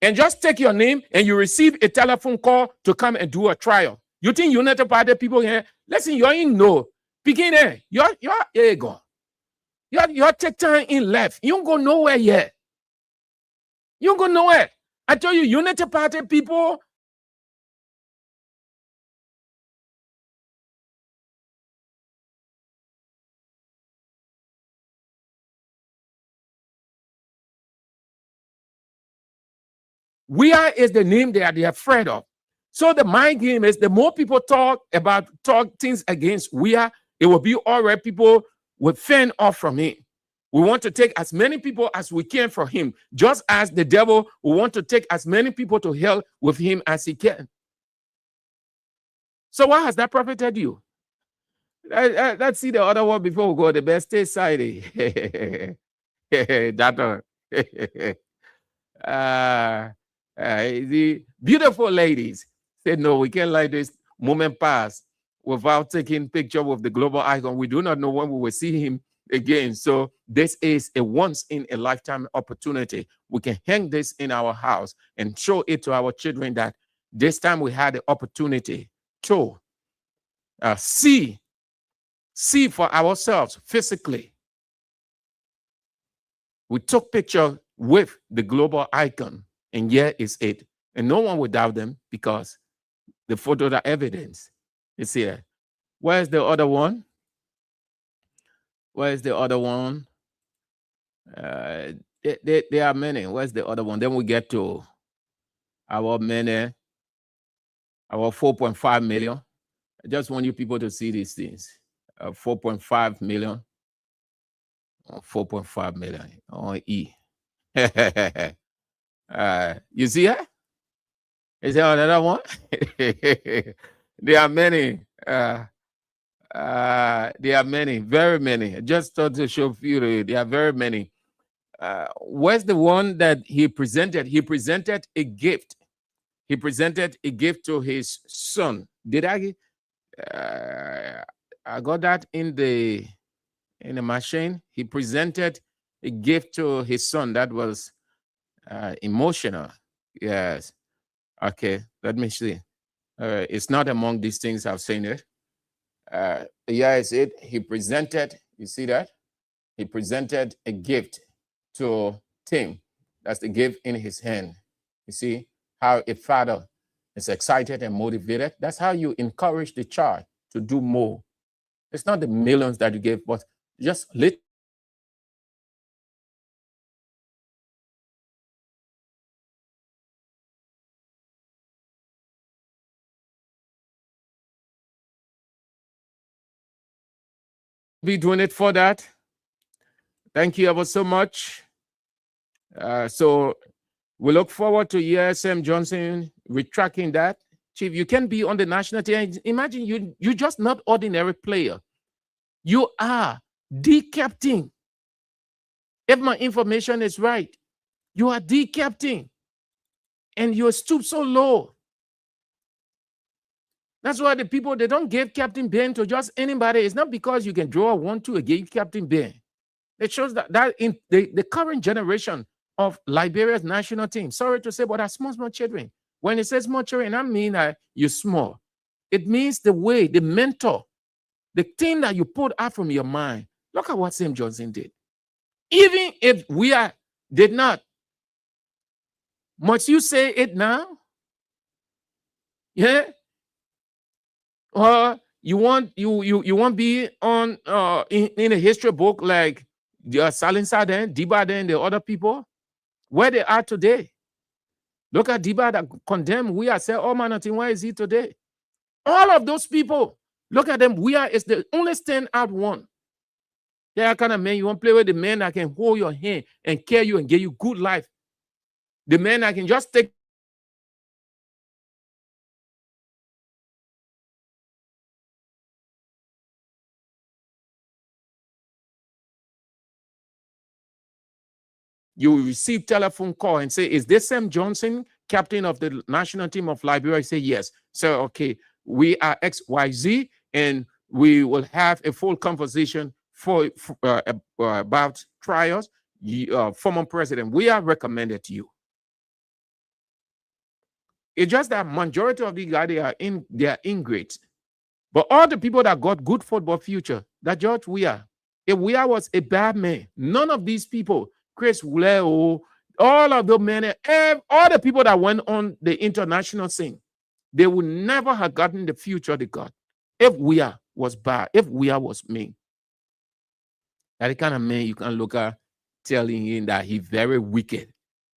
and just take your name and you receive a telephone call to come and do a trial. You think United Party people here? Listen, you ain't know. Begin there. You're ego. You're take time in left. You don't go nowhere yet. You don't go nowhere. I tell you, United Party people. We are is the name they are afraid of. So the mind game is the more people talk things against we are, it will be all right. People will fend off from him. We want to take as many people as we can from him, just as the devil will want to take as many people to hell with him as he can. So what has that profited you? Let's see the other one before we go. The best side. That the beautiful ladies said, no, we can't let this moment pass without taking picture with the global icon. We do not know when we will see him again. So this is a once in a lifetime opportunity. We can hang this in our house and show it to our children that this time we had the opportunity to see for ourselves physically. We took picture with the global icon, and here is it. And no one would doubt them because the photo, the evidence is here. Where's the other one? Where's the other one? There are many. Where's the other one? Then we get to our 4.5 million. I just want you people to see these things. 4.5 million. 4.5 million on E. You see it? Is there another one? There are many. There are many, very many. I just thought to show you, there are very many. Where's the one that he presented? He presented a gift. He presented a gift to his son. Did I got that in the machine? He presented a gift to his son that was emotional. Yes. Okay, let me see. It's not among these things I've seen it. Yeah, is it? He presented, you see that? He presented a gift to Tim. That's the gift in his hand. You see how a father is excited and motivated? That's how you encourage the child to do more. It's not the millions that you give, but just little. Be doing it for that. Thank you ever so much. So we look forward to ESM Johnson retracting that. Chief, you can be on the national team. Imagine you're just not ordinary player. You are the captain. If my information is right, you are the captain. And you stoop so low. That's why the people, they don't give Captain Ben to just anybody. It's not because you can draw a 1-2 against Captain Ben. It shows that in the current generation of Liberia's national team, sorry to say, but are small children. When it says small children, I mean you're small. It means the way, the mentor, the thing that you put out from your mind. Look at what Sam Johnson did. Even if did not, must you say it now? Yeah. Or you want be on in a history book like Salinsa then, Diba then, the other people, where they are today. Look at Diba that condemned we are say, oh man, nothing. Where is he today? All of those people, look at them. We are is the only stand out one. They are kind of men you want to play with, the men that can hold your hand and care you and give you good life. The men that can just take you will receive telephone call and say, is this Sam Johnson, captain of the national team of Liberia? I say, yes. So, okay, we are XYZ, and we will have a full conversation about trials. Former president, we are recommended to you. It's just that majority of the guys, they are ingrates. But all the people that got good football future, that George Weah, if Weah was a bad man, none of these people, Chris Leo, all of the men, all the people that went on the international scene, they would never have gotten the future they got if Weah was bad, if Weah was mean. That the kind of man you can look at telling him that he's very wicked.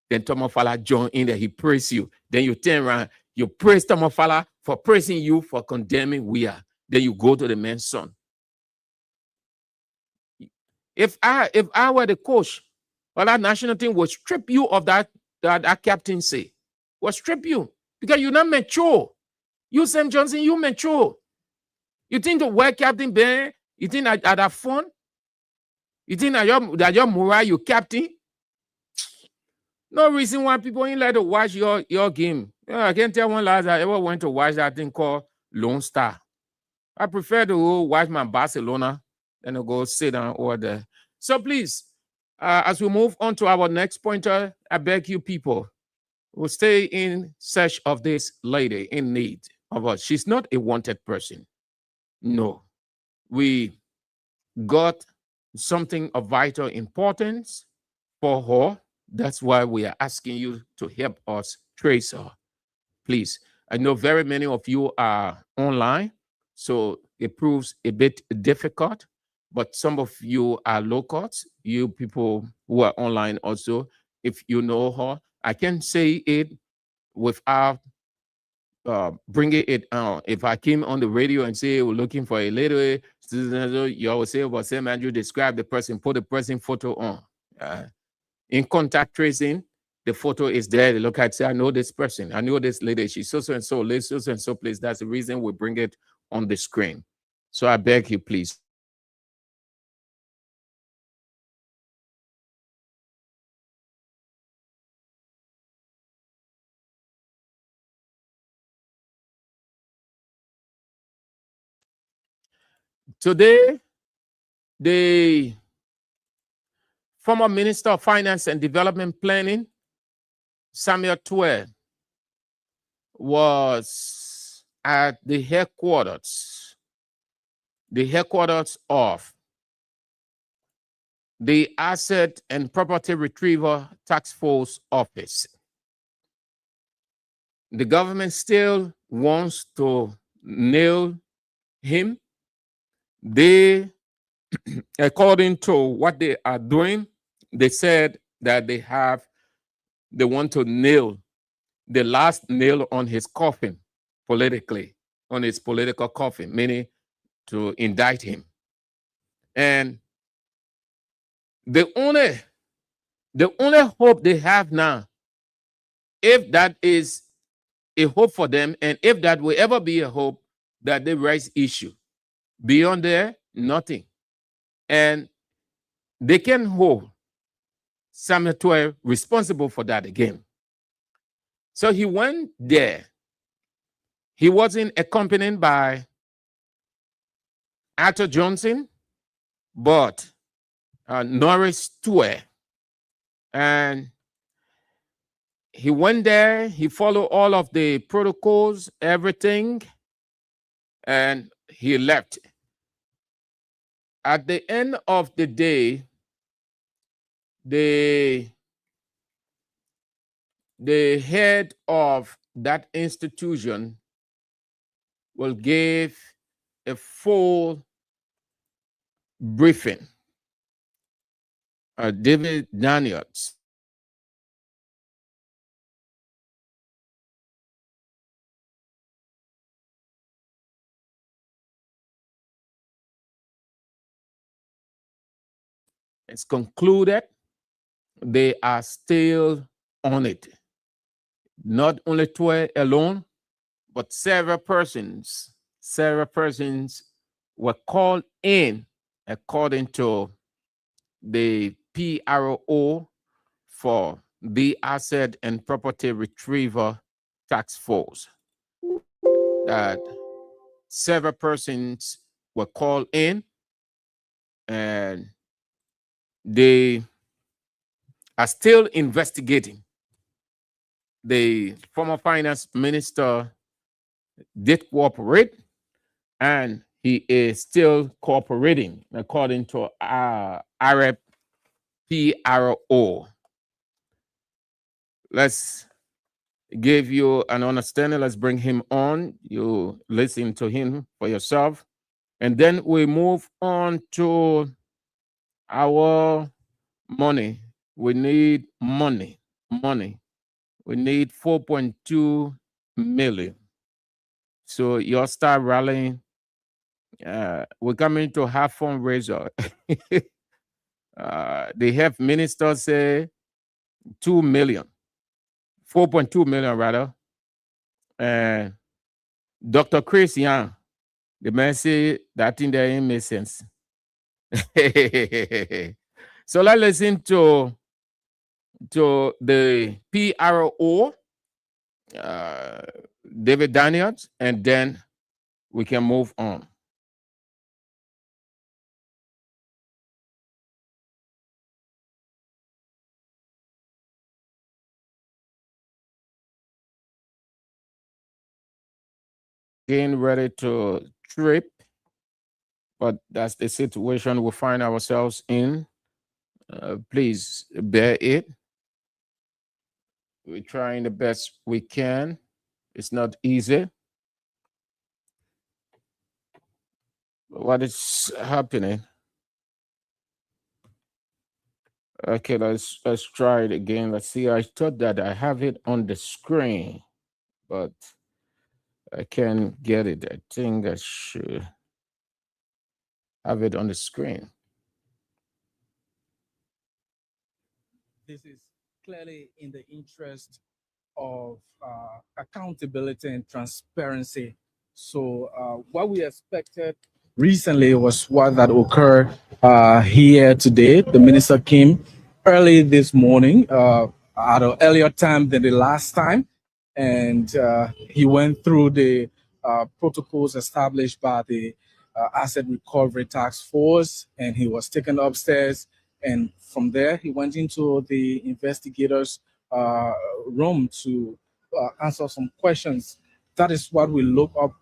Then Tomofala join in there, he praise you. Then you turn around, you praise Tomofala for praising you for condemning Weah. Then you go to the man's son. If I were the coach, well, that national team would strip you of that captaincy. Will strip you because you're not mature. You, Sam Johnson, you mature. You think the world captain Ben, you think that are fun? You think that your morale, you captain? No reason why people ain't like to watch your game. I can't tell one last I ever went to watch that thing called Lone Star. I prefer to go watch my Barcelona than to go sit down over there. So please, as we move on to our next pointer, I beg you people, we'll stay in search of this lady in need of us. She's not a wanted person. No. We got something of vital importance for her. That's why we are asking you to help us trace her. Please, I know very many of you are online, so it proves a bit difficult, but some of you are locals, you people who are online also, if you know her, I can say it without bringing it out. If I came on the radio and say we're looking for a lady, you always say, well, Sam Andrew, describe the person, put the person photo on. In contact tracing, the photo is there. They look at, say, I know this person. I know this lady. She's so and so, lives so and so place. That's the reason we bring it on the screen. So I beg you, please. Today, the former Minister of Finance and Development Planning, Samuel Twell, was at the headquarters of the Asset and Property Retrieval Task Force Office. The government still wants to nail him. They, according to what they are doing, they said that they want to nail the last nail on his coffin politically, on his political coffin, meaning to indict him. And the only hope they have now, if that is a hope for them, and if that will ever be a hope, that they raise issue. Beyond there, nothing. And they can hold Samuel Twell responsible for that again. So he went there. He wasn't accompanied by Arthur Johnson, but Norris Twell. And he went there, he followed all of the protocols, everything, and he left. At the end of the day, the head of that institution will give a full briefing. David Daniels. It's concluded they are still on it. Not only Twell alone, but several persons were called in according to the PRO for the Asset and Property Retrieval Task Force. That several persons were called in, and they are still investigating the former finance minister did cooperate, and he is still cooperating according to Arab PRO. Let's give you an understanding. Let's bring him on. You listen to him for yourself. And then we move on to our money. We need money. We need 4.2 million. So you'll start rallying. We're coming to have fundraiser. The health minister say 2 million, 4.2 million rather. And Dr. Chris Young, the man say that thing there ain't make sense. So let's listen to the PRO, David Daniels, and then we can move on. Getting ready to trip, but that's the situation we find ourselves in. Please bear it. We're trying the best we can. It's not easy. What is happening? Okay, let's try it again. Let's see. I thought that I have it on the screen, but I can't get it. I think I should have it on the screen. This is clearly in the interest of accountability and transparency. So what we expected recently was what that occurred here today. The minister came early this morning at an earlier time than the last time, and he went through the protocols established by the Asset Recovery Task Force, and he was taken upstairs. And from there, he went into the investigators' room to answer some questions. That is what we look up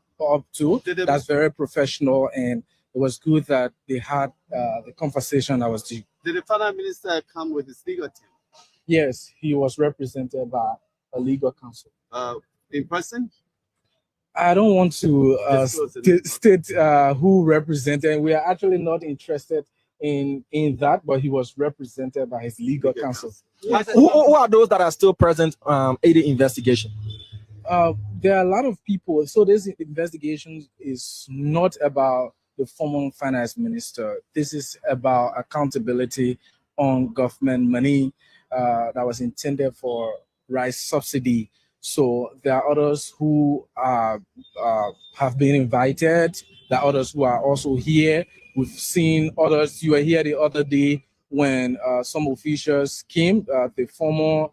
to. That's very professional, and it was good that they had the conversation that was due. Did the finance minister come with his legal team? Yes, he was represented by a legal counsel. In person? I don't want to state who represented. We are actually not interested in that, but he was represented by his legal counsel. Who are those that are still present aiding investigation? There are a lot of people. So this investigation is not about the former finance minister. This is about accountability on government money that was intended for rice subsidy. So there are others who have been invited. There are others who are also here. We've seen others. You were here the other day when some officials came. The former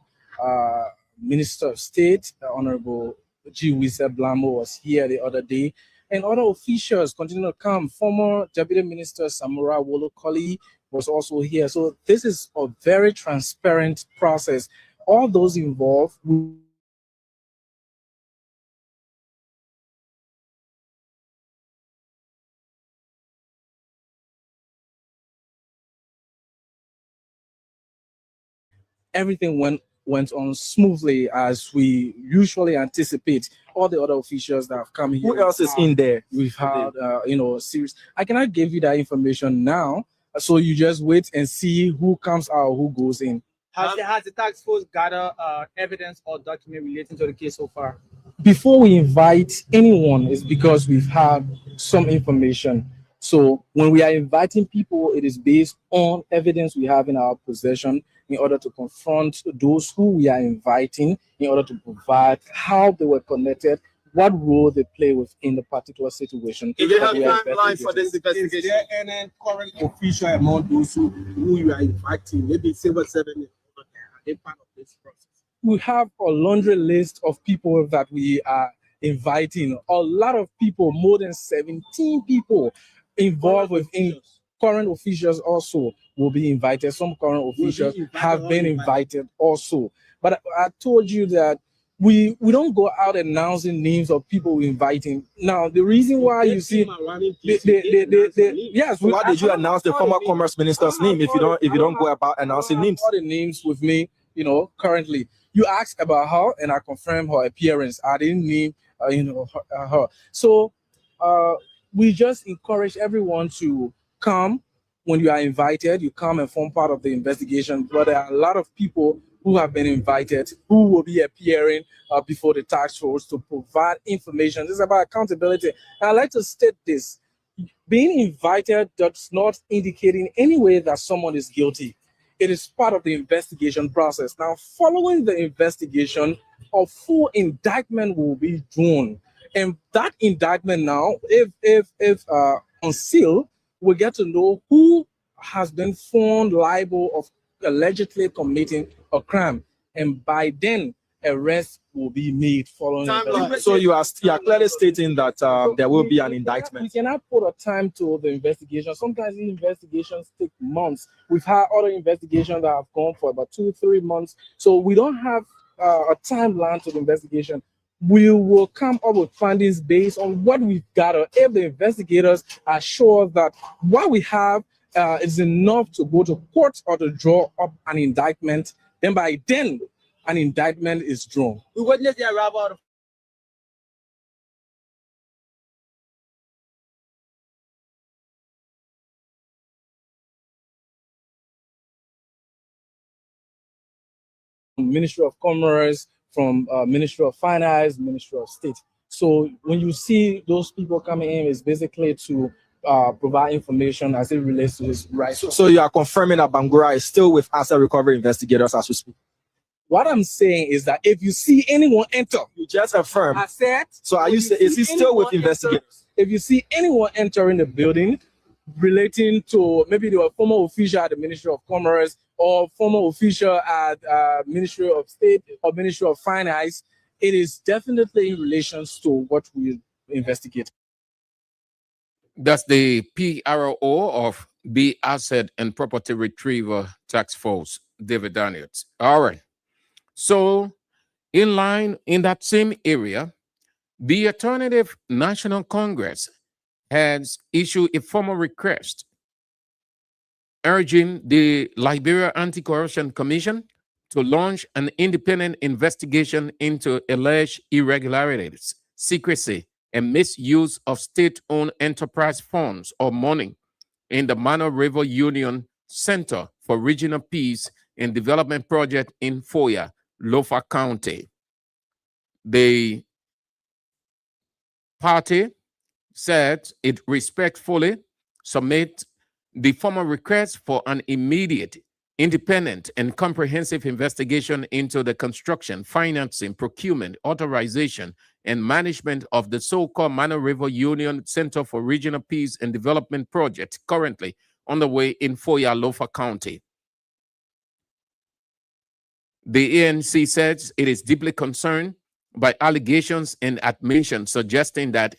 Minister of State, Honorable G. Wisa Blamo, was here the other day. And other officials continue to come. Former Deputy Minister Samura Wolokoli was also here. So this is a very transparent process. All those involved will everything went on smoothly as we usually anticipate. All the other officials that have come here. Who else is in there? We've had, series. I cannot give you that information now, so you just wait and see who comes out, who goes in. Has the task force gathered evidence or document relating to the case so far? Before we invite anyone, it's because we've had some information. So when we are inviting people, it is based on evidence we have in our possession in order to confront those who we are inviting, in order to provide how they were connected, what role they play within the particular situation. If you have timeline for this investigation, is there any current official among those who you are inviting, maybe civil servant, are they part of this process? We have a laundry list of people that we are inviting. A lot of people, more than 17 people involved within. Current officials also will be invited. Some current officials have been invited also. But I told you that we don't go out announcing names of people we're inviting. Now, the reason why you see, yes, why did you announce the former commerce minister's name if you don't go about announcing names? All the names with me, currently. You asked about her, and I confirmed her appearance. I didn't name, her. So, we just encourage everyone to come. When you are invited, you come and form part of the investigation. But there are a lot of people who have been invited who will be appearing before the task force to provide information. This is about accountability. And I'd like to state this. Being invited does not indicate in any way that someone is guilty. It is part of the investigation process. Now, following the investigation, a full indictment will be drawn. And that indictment now, if unsealed, we get to know who has been found liable of allegedly committing a crime, and by then arrest will be made following. So you are clearly stating that there will be an indictment. We cannot put a time to the investigation. Sometimes the investigations take months. We've had other investigations that have gone for about 2-3 months. So we don't have a timeline to the investigation. We will come up with findings based on what we've gathered. If the investigators are sure that what we have is enough to go to court or to draw up an indictment, then by then an indictment is drawn. We witnessed the arrival of Ministry of Commerce, from Ministry of Finance, Ministry of State. So when you see those people coming in, it's basically to provide information as it relates to this right. So you are confirming that Bangura is still with asset recovery investigators as we speak? What I'm saying is that if you see anyone enter, you just affirm. I said. So are you saying is he still with investigators? If you see anyone entering the building relating to maybe they were former official at the Ministry of Commerce or former official at Ministry of State or Ministry of Finance, it is definitely in relation to what we investigate. That's the PRO of B Asset and Property Retrieval Task Force, David Daniels. All right. So in line in that same area, the Alternative National Congress has issued a formal request urging the Liberia Anti-Corruption Commission to launch an independent investigation into alleged irregularities, secrecy, and misuse of state-owned enterprise funds or money in the Mano River Union Center for Regional Peace and Development Project in Foya, Lofa County. The party said it respectfully submit the formal request for an immediate, independent, and comprehensive investigation into the construction, financing, procurement, authorization, and management of the so-called Mano River Union Center for Regional Peace and Development Project currently underway in Foya, Lofa County. The ANC says it is deeply concerned by allegations and admissions suggesting that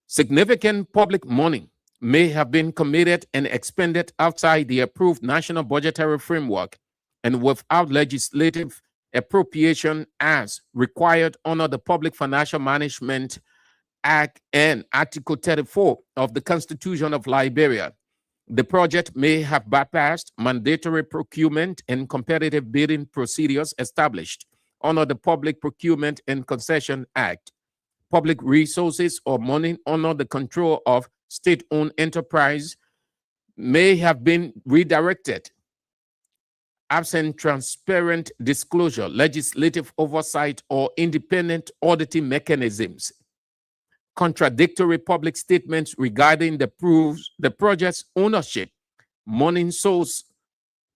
significant public money may have been committed and expended outside the approved national budgetary framework and without legislative appropriation as required under the Public Financial Management Act and Article 34 of the Constitution of Liberia. The project may have bypassed mandatory procurement and competitive bidding procedures established under the Public Procurement and Concession Act. Public resources or money under the control of state-owned enterprise may have been redirected, absent transparent disclosure, legislative oversight, or independent auditing mechanisms. Contradictory public statements regarding the project's ownership, money source,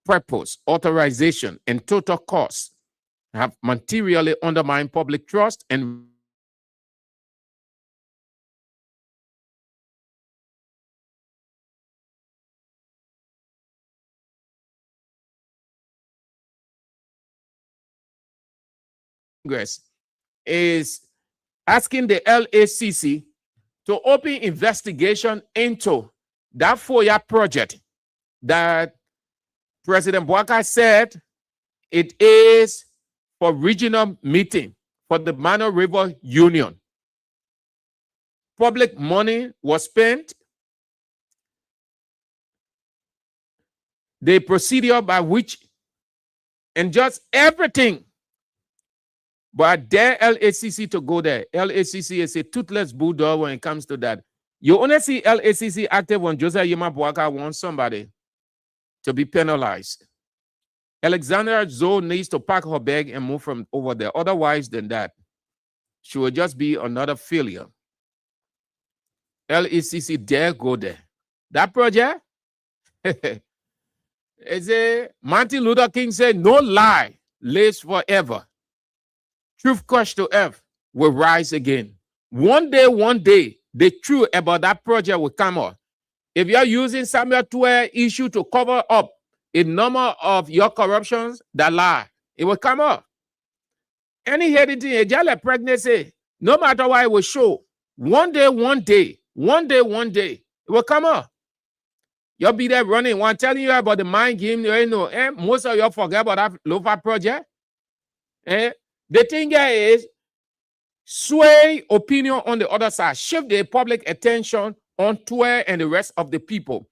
purpose, authorization, and total costs have materially undermined public trust and Congress is asking the LACC to open investigation into that FOIA project that President Bouaka said it is for regional meeting for the Mano River Union. Public money was spent. The procedure by which, and just everything. But I dare LACC to go there. LACC is a toothless bulldog when it comes to that. You only see LACC active when Josiah Yema Boaka wants somebody to be penalized. Alexandra Zoe needs to pack her bag and move from over there. Otherwise than that, she will just be another failure. LACC dare go there. That project, is a Martin Luther King said, no lie lives forever. Truth crushed to earth will rise again. One day, the truth about that project will come out. If you're using Samuel Twe issue to cover up a number of your corruptions, that lie, it will come up. Any heredity, a jala pregnancy, no matter what it will show, one day, it will come up. You'll be there running. One telling you about the mind game, you know, most of you forget about that Lofa project. The thing here is sway opinion on the other side, shift the public attention on Twe and the rest of the people.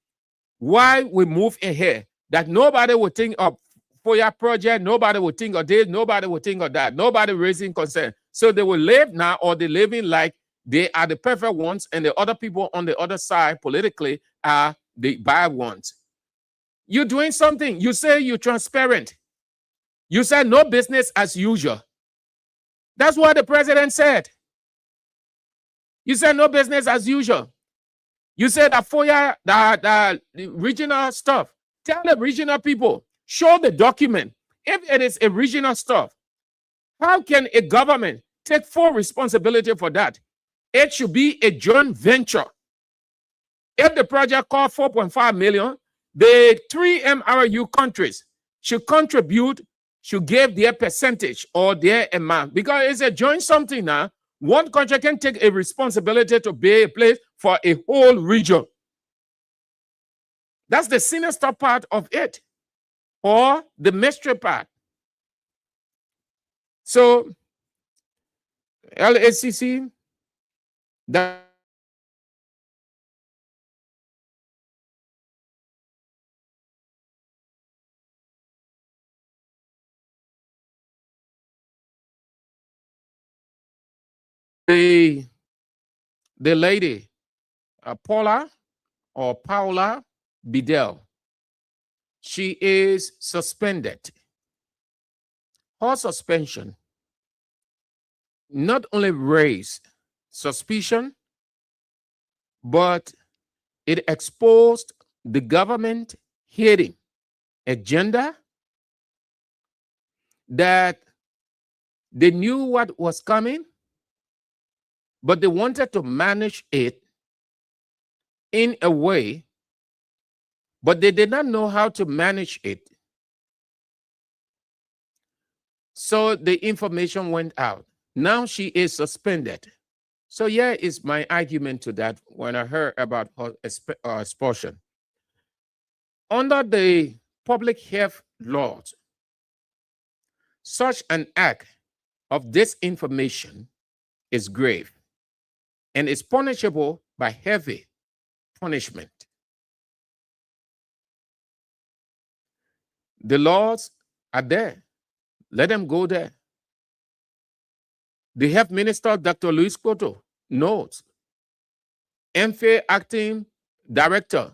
Why we move ahead? That nobody will think of for your project, nobody will think of this, nobody will think of that, nobody raising concern. So they will live now, or they're living like they are the perfect ones, and the other people on the other side politically are the bad ones. You're doing something. You say you're transparent. You said no business as usual. That's what the president said. You said no business as usual. You said that for the regional stuff, tell the regional people, show the document. If it is a regional stuff, how can a government take full responsibility for that? It should be a joint venture. If the project cost 4.5 million, the 3 MRU countries should contribute, should give their percentage or their amount, because it's a joint something now. One country can take a responsibility to be a place for a whole region. That's the sinister part of it, or the mystery part. So, LACC, that the lady, Paula Bidell, she is suspended. Her suspension not only raised suspicion, but it exposed the government hidden agenda, that they knew what was coming, but they wanted to manage it in a way, but they did not know how to manage it. So the information went out. Now she is suspended. So here is my argument to that when I heard about her expulsion. Under the public health laws, such an act of disinformation is grave and is punishable by heavy punishment. The laws are there. Let them go there. The health minister, Dr. Luis Cotto, knows. MFA acting director,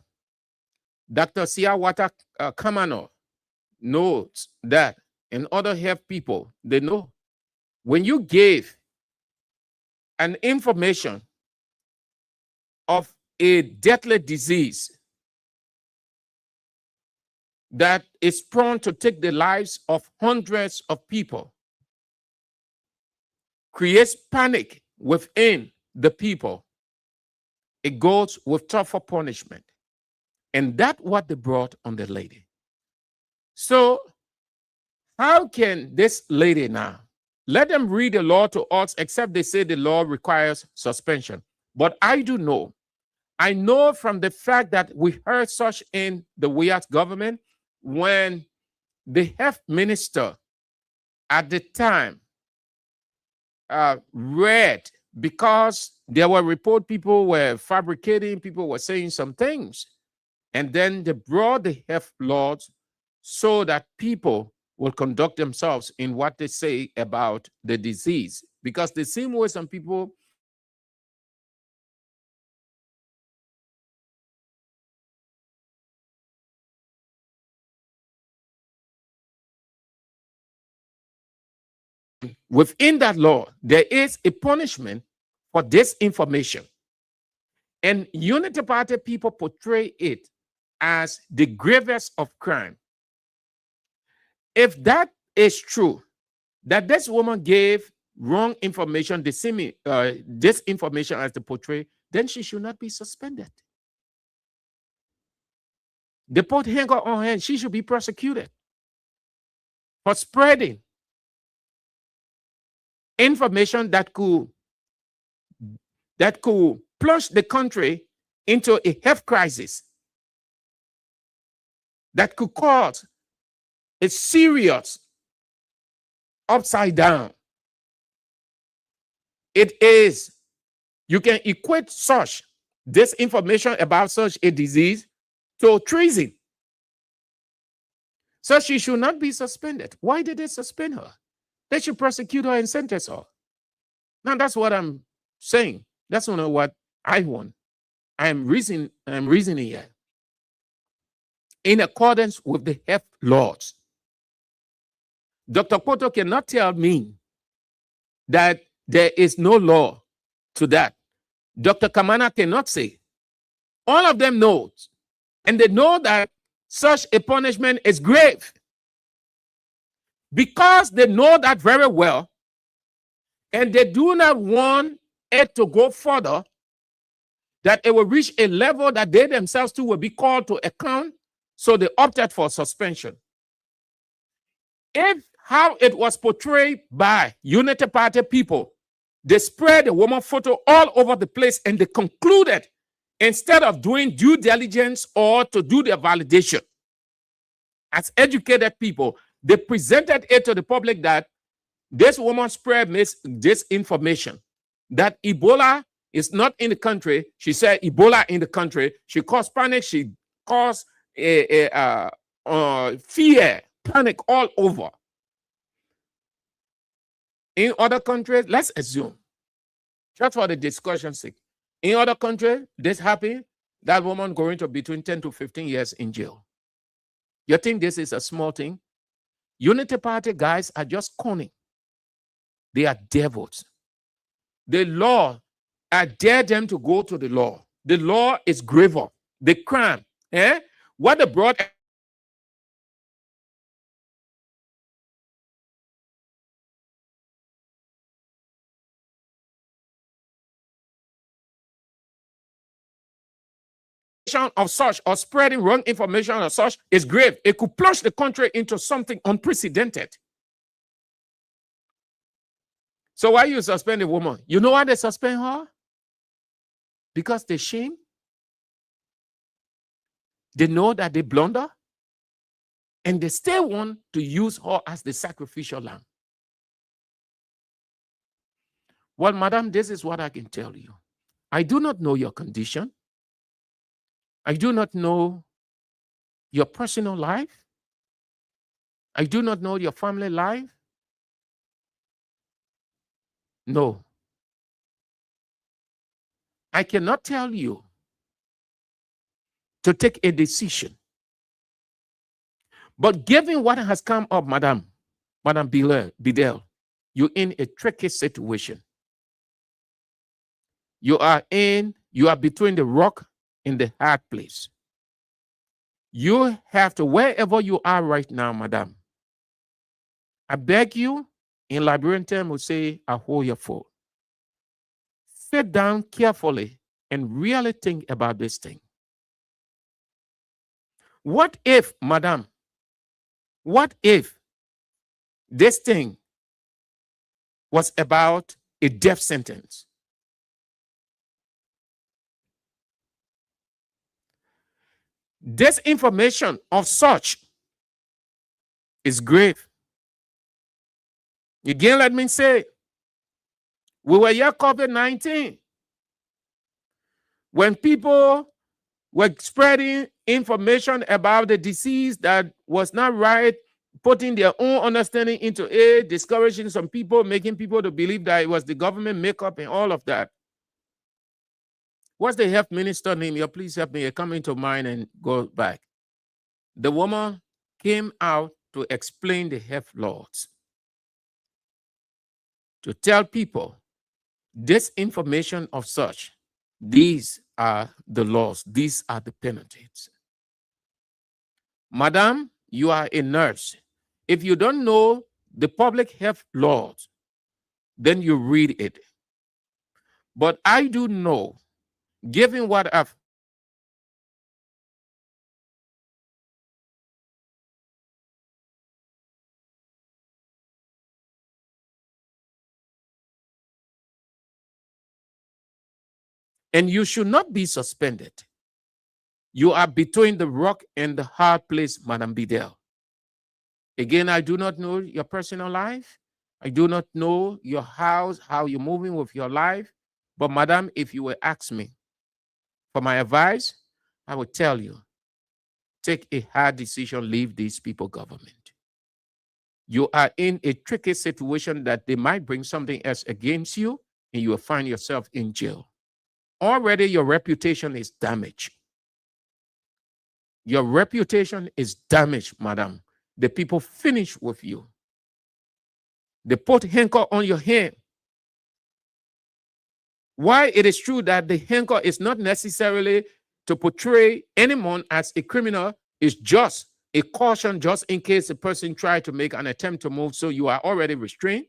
Dr. Siawata Kamano, knows that, and other health people, they know. When you gave an information of a deadly disease that is prone to take the lives of hundreds of people, creates panic within the people, it goes with tougher punishment. And that's what they brought on the lady. So how can this lady now, let them read the law to us, except they say the law requires suspension. But I do know, I know from the fact that we heard such in the Wiyat government, when the health minister at the time read, because there were report people were fabricating, people were saying some things, and then they brought the health laws so that people will conduct themselves in what they say about the disease, because the same way some people within that law, there is a punishment for disinformation. And Unity Party people portray it as the gravest of crime. If that is true, that this woman gave wrong information, disinformation as they portray, then she should not be suspended. They put her on hand, she should be prosecuted for spreading information that could plunge the country into a health crisis, that could cause a serious upside down. It is, you can equate such disinformation about such a disease to treason. So she should not be suspended. Why did they suspend her? They should prosecute her and sentence her. Now that's what I'm saying. That's not what I want. I'm reasoning here. In accordance with the health laws. Dr. Poto cannot tell me that there is no law to that. Dr. Kamana cannot say. All of them know, and they know that such a punishment is grave. Because they know that very well, and they do not want it to go further, that it will reach a level that they themselves too will be called to account, so they opted for suspension. If how it was portrayed by Unity Party people, they spread the woman photo all over the place, and they concluded, instead of doing due diligence or to do their validation, as educated people, they presented it to the public that this woman spread this information, that Ebola is not in the country. She said Ebola in the country. She caused panic. She caused fear, panic all over. In other countries, let's assume, just for the discussion's sake, in other countries, this happened, that woman going to between 10 to 15 years in jail. You think this is a small thing? Unity Party guys are just cunning. They are devils. The law, I dare them to go to the law. The law is graver. The crime, what they brought of such, or spreading wrong information of such, is grave. It could plunge the country into something unprecedented. So why you suspend a woman? You know why they suspend her? Because they shame. They know that they blunder, and they still want to use her as the sacrificial lamb. Well, madam, this is what I can tell you. I do not know your condition. I do not know your personal life. I do not know your family life. No. I cannot tell you to take a decision. But given what has come up, Madam Bidel, you're in a tricky situation. You are between the rock and the hard place. You have to, wherever you are right now, Madam, I beg you, in Liberian term, we say, ahoyafo. Sit down carefully and really think about this thing. What if, Madam, what if this thing was about a death sentence? This information of such is grave. Again, let me say, we were here COVID-19. When people were spreading information about the disease that was not right, putting their own understanding into it, discouraging some people, making people to believe that it was the government makeup and all of that. What's the health minister name? You please help me. Come into mind and go back. The woman came out to explain the health laws, to tell people this information of such, these are the laws, these are the penalties. Madam, you are a nurse. If you don't know the public health laws, then you read it. But I do know, given what I've and you should not be suspended. You are between the rock and the hard place, Madam Bidel. Again, I do not know your personal life. I do not know your house, how you're moving with your life. But Madam, if you will ask me for my advice, I will tell you, take a hard decision, leave these people government. You are in a tricky situation that they might bring something else against you and you will find yourself in jail. Already your reputation is damaged. Your reputation is damaged, madam. The people finish with you. They put handcuff on your hand. Why it is true that the handcuff is not necessarily to portray anyone as a criminal, is just a caution just in case a person tried to make an attempt to move, so you are already restrained.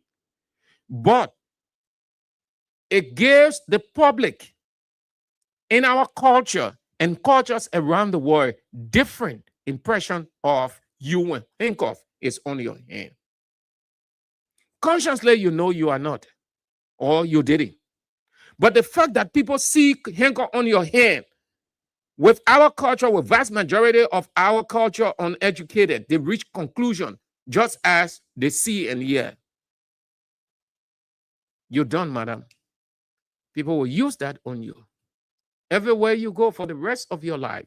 But it gives the public in our culture and cultures around the world different impression of you when handcuff is on your hand. Consciously, you know you are not, or you didn't. But the fact that people see handcuff on your hand, with our culture, with vast majority of our culture uneducated, they reach conclusion just as they see and hear. You're done, madam. People will use that on you. Everywhere you go for the rest of your life,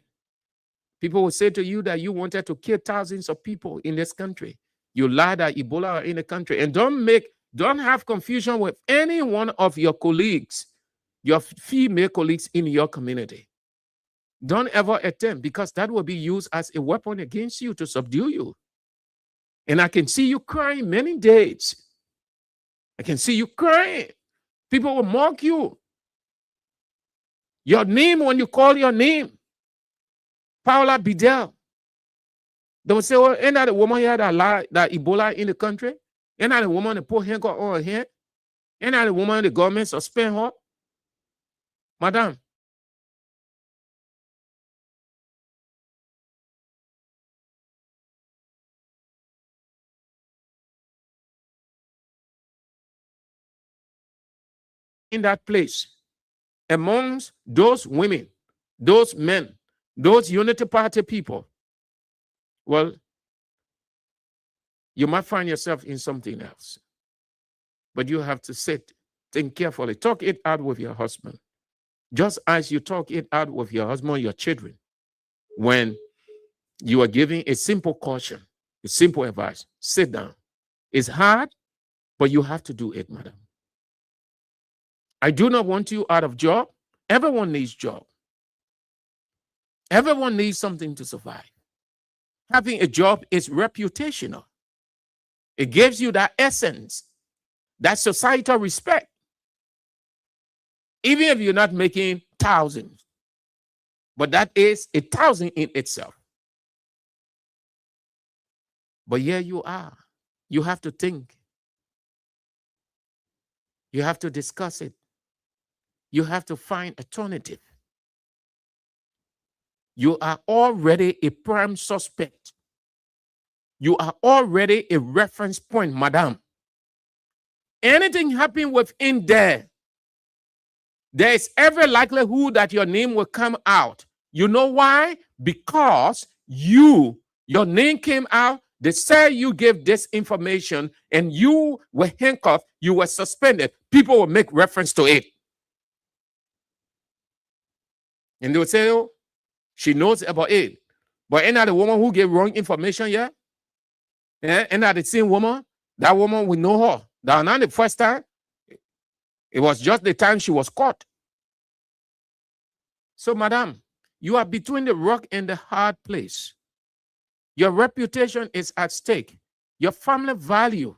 people will say to you that you wanted to kill thousands of people in this country. You lied that Ebola are in the country. And don't have confusion with any one of your colleagues, your female colleagues in your community. Don't ever attempt, because that will be used as a weapon against you to subdue you. And I can see you crying many days. I can see you crying. People will mock you. Your name, when you call your name, Paula Bidel. They will say, well, ain't that the woman here that Ebola in the country? Ain't that the woman that put handcuff on her head? Ain't that the woman the government suspend her? Madam, in that place, amongst those women, those men, those Unity Party people, well, you might find yourself in something else. But you have to sit, think carefully, talk it out with your husband. Just as you talk it out with your husband, your children, when you are giving a simple caution, a simple advice, sit down. It's hard, but you have to do it, madam. I do not want you out of job. Everyone needs job. Everyone needs something to survive. Having a job is reputational. It gives you that essence, that societal respect. Even if you're not making thousands, but that is 1,000 in itself. But here you are. You have to think. You have to discuss it. You have to find alternative. You are already a prime suspect. You are already a reference point, madam. Anything happen within there is every likelihood that your name will come out. You know why? Because your name came out They say you gave this information and you were handcuffed, you were suspended. People will make reference to it. And they will say, oh, she knows about it. But ain't that the woman who gave wrong information yet? Yeah? Ain't that the same woman? That woman, we know her. That not the first time. It was just the time she was caught. So, madam, you are between the rock and the hard place. Your reputation is at stake. Your family value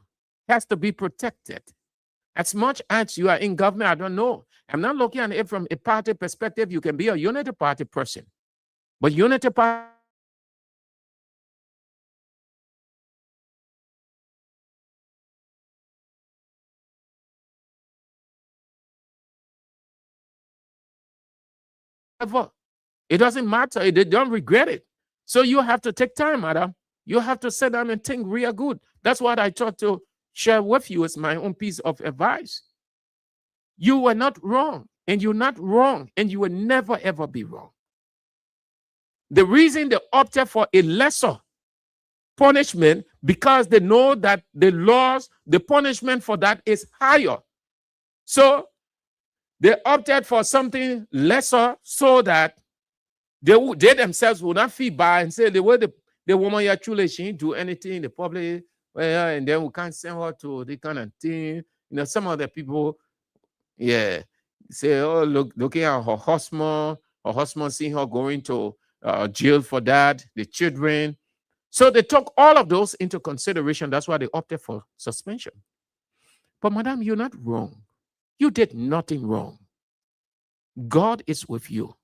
has to be protected. As much as you are in government, I don't know. I'm not looking at it from a party perspective. You can be a unity party person. But unity party it doesn't matter. They don't regret it. So you have to take time, madam. You have to sit down and think real good. That's what I thought to share with you as my own piece of advice. You were not wrong, and you're not wrong, and you will never, ever be wrong. The reason they opted for a lesser punishment because they know that the laws, the punishment for that is higher. So they opted for something lesser so that they themselves will not feel bad and say the way the woman actually she didn't do anything in the public, well, and then we can't send her to the kind of thing. You know, some of the people, yeah, say, oh, looking at her husband seeing her going to jail for that, the children. So they took all of those into consideration. That's why they opted for suspension. But madam, you're not wrong. You did nothing wrong. God is with you.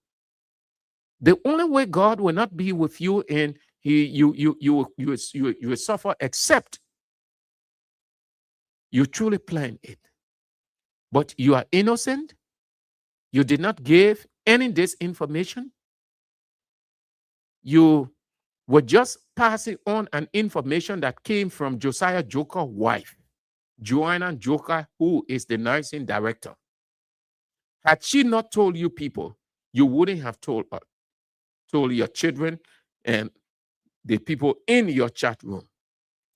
The only way God will not be with you and you will suffer except you truly plan it. But you are innocent. You did not give any disinformation. You were just passing on an information that came from Josiah Joker's wife, Joanna Joker, who is the nursing director. Had she not told you people, you wouldn't have told your children and the people in your chat room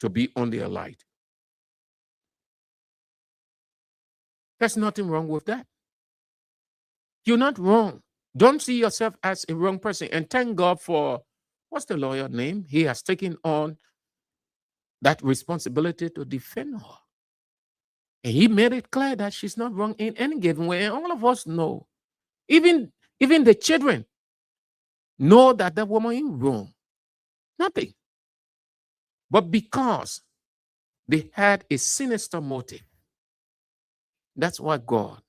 to be on their light. There's nothing wrong with that. You're not wrong. Don't see yourself as a wrong person. And thank God for, what's the lawyer name? He has taken on that responsibility to defend her. And he made it clear that she's not wrong in any given way. And all of us know, even the children know that that woman is wrong. Nothing. But because they had a sinister motive, that's what God,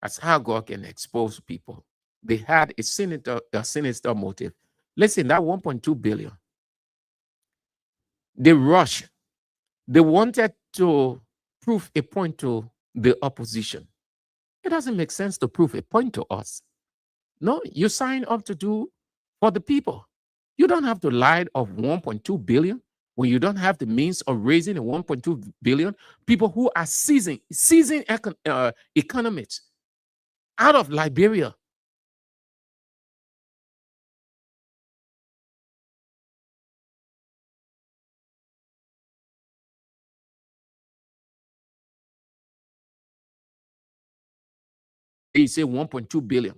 that's how God can expose people. They had a sinister motive. Listen, that 1.2 billion, they rushed. They wanted to prove a point to the opposition. It doesn't make sense to prove a point to us. No, you sign up to do for the people. You don't have to lie of 1.2 billion when you don't have the means of raising a 1.2 billion. People who are seizing economists out of Liberia. He say 1.2 billion.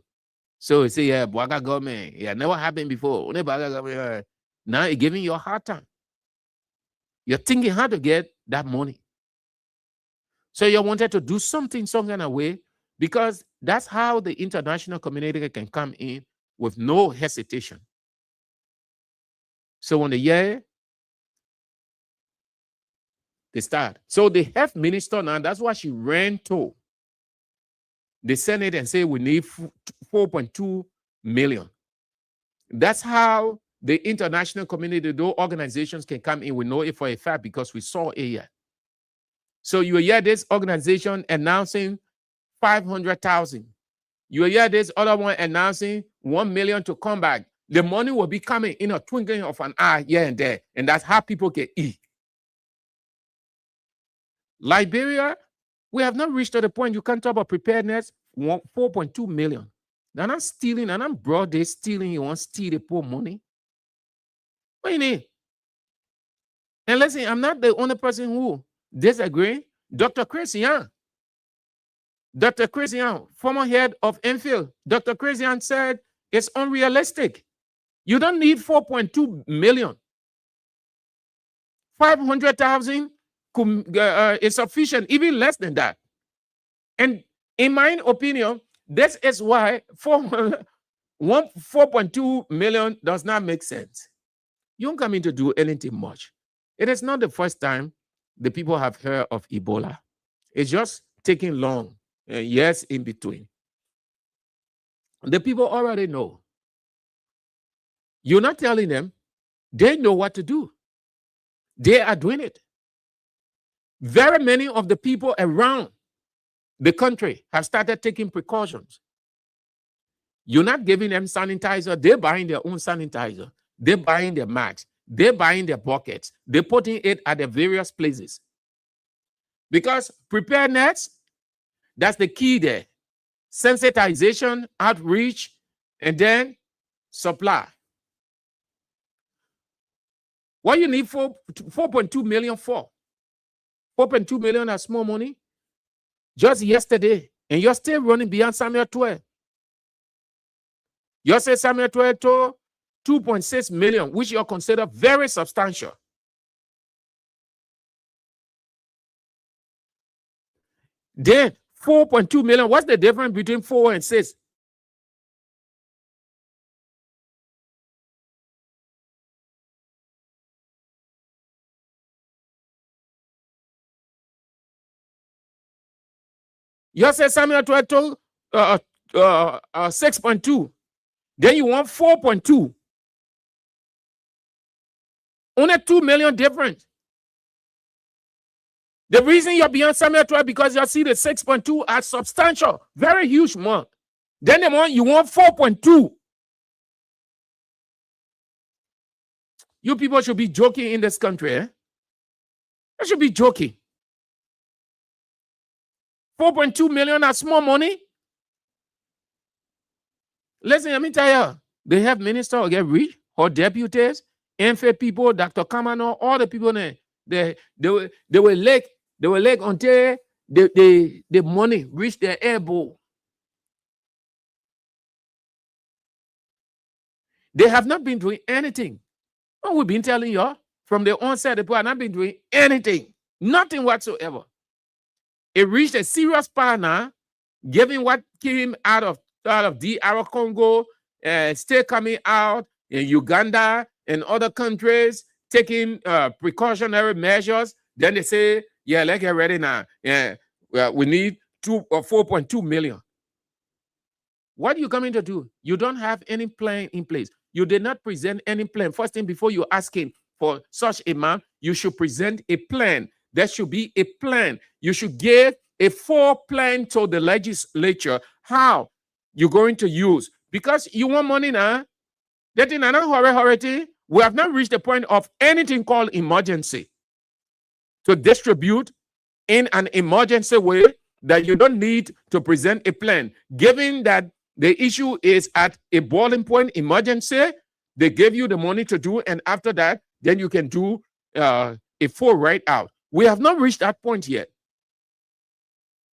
So he say, yeah, Bwaga government, yeah, never happened before. Now it's giving you a hard time. You're thinking how to get that money. So you wanted to do something some kind of way because that's how the international community can come in with no hesitation. So when they start. So the health minister now, that's why she ran to the Senate and say we need 4.2 million. That's how the international community, those organizations can come in. We know it for a fact because we saw it here. So you hear this organization announcing 500,000. You hear this other one announcing 1 million to come back. The money will be coming in a twinkling of an eye here and there. And that's how people can eat. Liberia, we have not reached to the point you can't talk about preparedness. 4.2 million. They're not stealing, and I'm broad, they're stealing. You want to steal the poor money? What do you need? And listen, I'm not the only person who disagree. Dr. Christian, former head of Enfield, Dr. Christian said it's unrealistic. You don't need 4.2 million. 500,000 is sufficient, even less than that. And in my opinion, this is why 4.2 million does not make sense. You don't come in to do anything much. It is not the first time the people have heard of Ebola. It's just taking long, years in between. The people already know. You're not telling them. They know what to do. They are doing it. Very many of the people around the country have started taking precautions. You're not giving them sanitizer. They're buying their own sanitizer. They're buying their masks. They're buying their buckets. They're putting it at the various places. Because preparedness, that's the key there. Sensitization, outreach, and then supply. What you need 4.2 million for? 4.2 million is small money. Just yesterday, and you're still running beyond Samuel 12. You say Samuel 12 to 2.6 million, which you consider very substantial. Then 4.2 million, what's the difference between 4 and 6? You say Samuel 12 to 6.2. Then you want 4.2. Only 2 million difference. The reason you're beyond Samuel 12 because you see the 6.2 as substantial, very huge one. Then the one you want 4.2. You people should be joking in this country, eh? You should be joking. 4.2 million are small money. Listen, let me tell you, they have ministers who get rich, or deputies, NFA people, Dr. Kamano, all the people there. They were late until the money reached their elbow. They have not been doing anything. Oh, we've been telling you from the onset, the people have not been doing anything, nothing whatsoever. It reached a serious partner, given what came out of DR Congo, still coming out in Uganda and other countries, taking precautionary measures. Then they say, yeah, let's get ready now. Yeah, well, we need 4.2 million. What are you coming to do? You don't have any plan in place. You did not present any plan. First thing, before you asking for such amount, you should present a plan. There should be a plan. You should give a full plan to the legislature how you're going to use. Because you want money now. That in another hurry, we have not reached the point of anything called emergency. To distribute in an emergency way that you don't need to present a plan. Given that the issue is at a boiling point, emergency, they give you the money to do, and after that, then you can do a full write-out. We have not reached that point yet.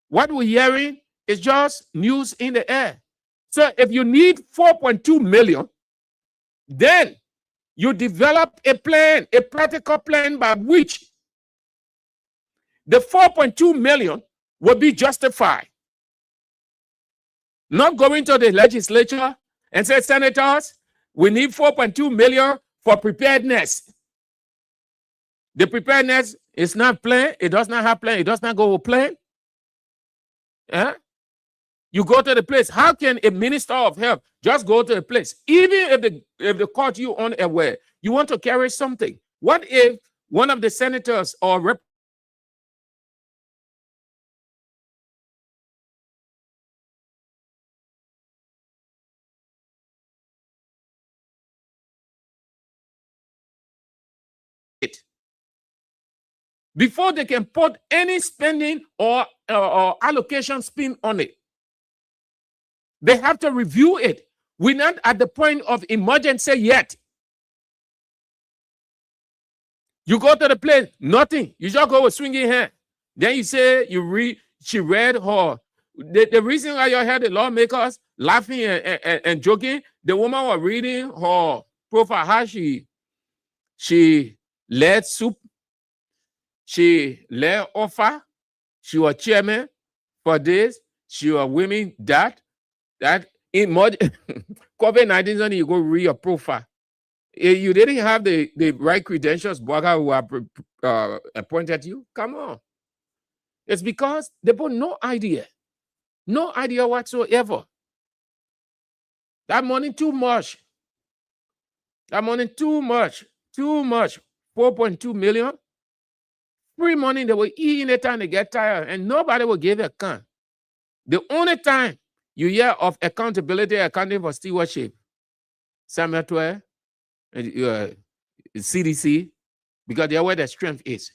What we're hearing is just news in the air. So if you need 4.2 million, then you develop a plan, a practical plan by which the 4.2 million will be justified. Not going to the legislature and say, senators, we need 4.2 million for preparedness. The preparedness is not plan. It does not have plan. It does not go with plan. Yeah? You go to the place. How can a minister of health just go to a place? Even if they caught you unaware, you want to carry something. What if one of the senators or before they can put any spending or allocation spin on it? They have to review it. We're not at the point of emergency yet. You go to the place, nothing. You just go with swinging hand. Then you say she read her. The reason why you heard the lawmakers laughing and joking, the woman was reading her profile, how she led soup, she led offer, she was chairman for this, she was women that in more COVID-19, you go read your profile. If you didn't have the right credentials, Boga who appointed you, come on. It's because they put no idea whatsoever. That money too much. That money too much. 4.2 million. Free money they will eat anytime they get tired, and nobody will give a can. The only time you hear of accountability, accounting for stewardship, Samuel 12, CDC, because they're where the strength is.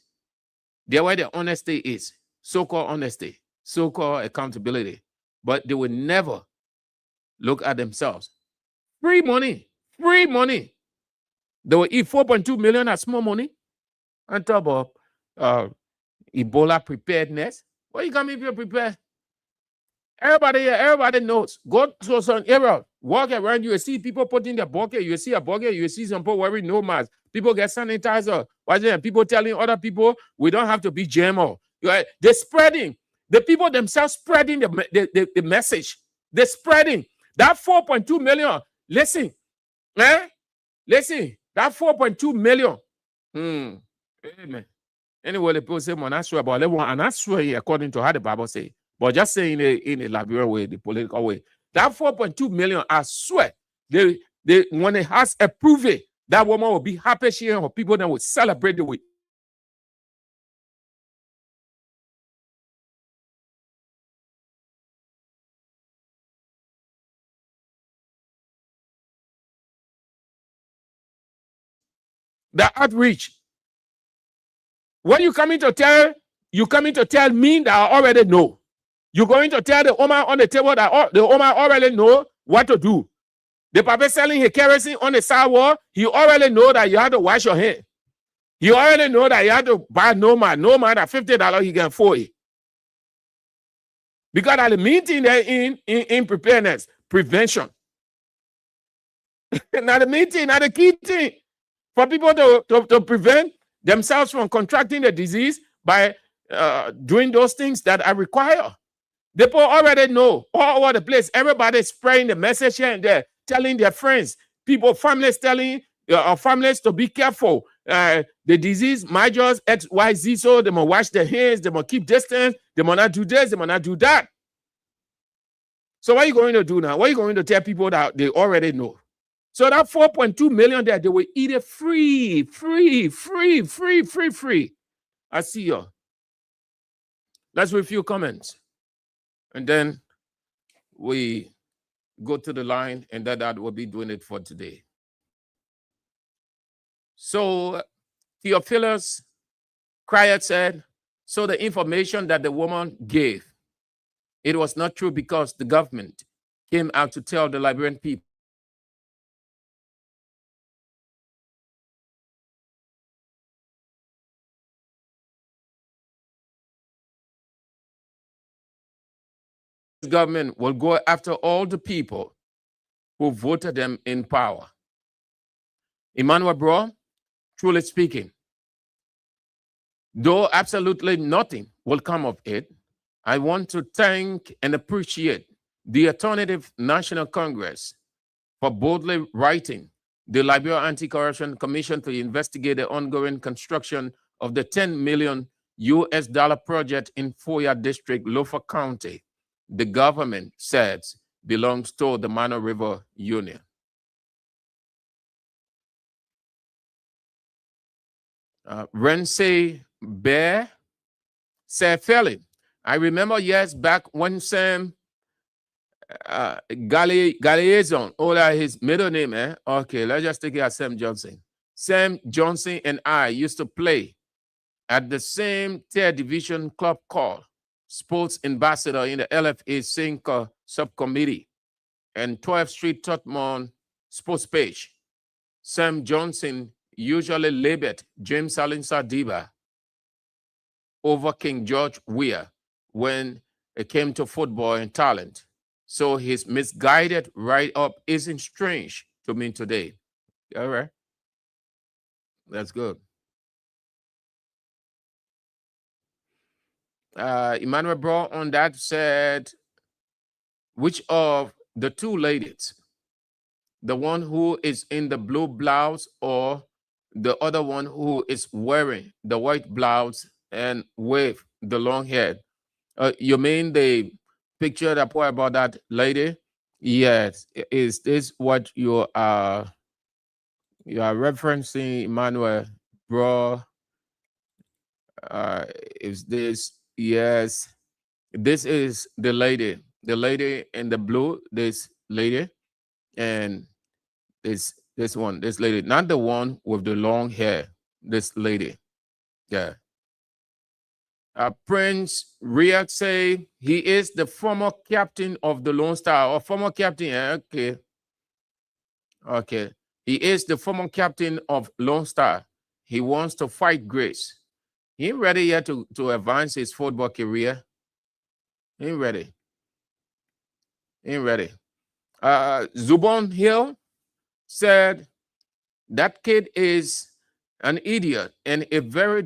They're where the honesty is. So-called honesty, so-called accountability. But they will never look at themselves. Free money. They will eat 4.2 million as small money on top of Ebola preparedness. What you got me if you're prepared? Everybody knows. Go to some area, walk around, you will see people putting their bucket. You will see a bucket, you will see some people wearing no mask. People get sanitizer. People telling other people, we don't have to be GMO. They're spreading. The people themselves spreading the message. They're spreading. That 4.2 million, listen. Listen, that 4.2 million. Amen. Anyway, the people say, I swear about it, and I swear according to how the Bible says. But just saying in a Liberian way, the political way, that 4.2 million, I swear, they when it has approved it, that woman will be happy sharing her people that will celebrate the way. The outreach. What you coming to tell? You coming to tell me that I already know. You're going to tell the woman on the table that the woman already know what to do. The papa selling his kerosene on the sidewalk, he already know that you have to wash your hand. He already know that you have to buy no man at $50 he can afford it. Because at the meeting they're in preparedness, prevention. Now the meeting, now the key thing for people to prevent themselves from contracting the disease by doing those things that are required. The people already know all over the place. Everybody spraying the message here and there, telling their friends, people, families telling families to be careful. The disease might just XYZ, so they must wash their hands, they must keep distance, they must not do this, they must not do that. So what are you going to do now? What are you going to tell people that they already know? So that 4.2 million there, they will eat it free. I see you. Let's read a few comments. And then we go to the line, and that will be doing it for today. So Theophilus Crier said, so the information that the woman gave, it was not true because the government came out to tell the Liberian people. Government will go after all the people who voted them in power. Emmanuel Bro, truly speaking, though absolutely nothing will come of it, I want to thank and appreciate the Alternative National Congress for boldly writing the Liberia Anti-Corruption Commission to investigate the ongoing construction of the $10 million project in Foya District, Lofa County. The government says belongs to the Mano River Union. Rense Bear said, fairly, I remember years back when Sam Galeazon, his middle name, Okay, let's just take it as Sam Johnson. Sam Johnson and I used to play at the same third division club called Sports Ambassador in the LFA Sinker subcommittee and 12th Street Totmon sports page. Sam Johnson usually labeled James Allen Sadiba over King George Weah when it came to football and talent. So his misguided write-up isn't strange to me today. All right. That's good. Emmanuel Bro on that said, which of the two ladies, the one who is in the blue blouse or the other one who is wearing the white blouse and with the long hair? You mean the picture that put about that lady? Yes. Is this what you are referencing, Emmanuel Bro? Is this? Yes, this is the lady in the blue, this lady, and this lady, not the one with the long hair, this lady. Yeah. Prince Riak say he is the former captain of the Lone Star, or former captain. Okay. Okay. He is the former captain of Lone Star. He wants to fight Grace. He ain't ready yet to advance his football career. He ain't ready. He ain't ready. Zubon Hill said that kid is an idiot and a very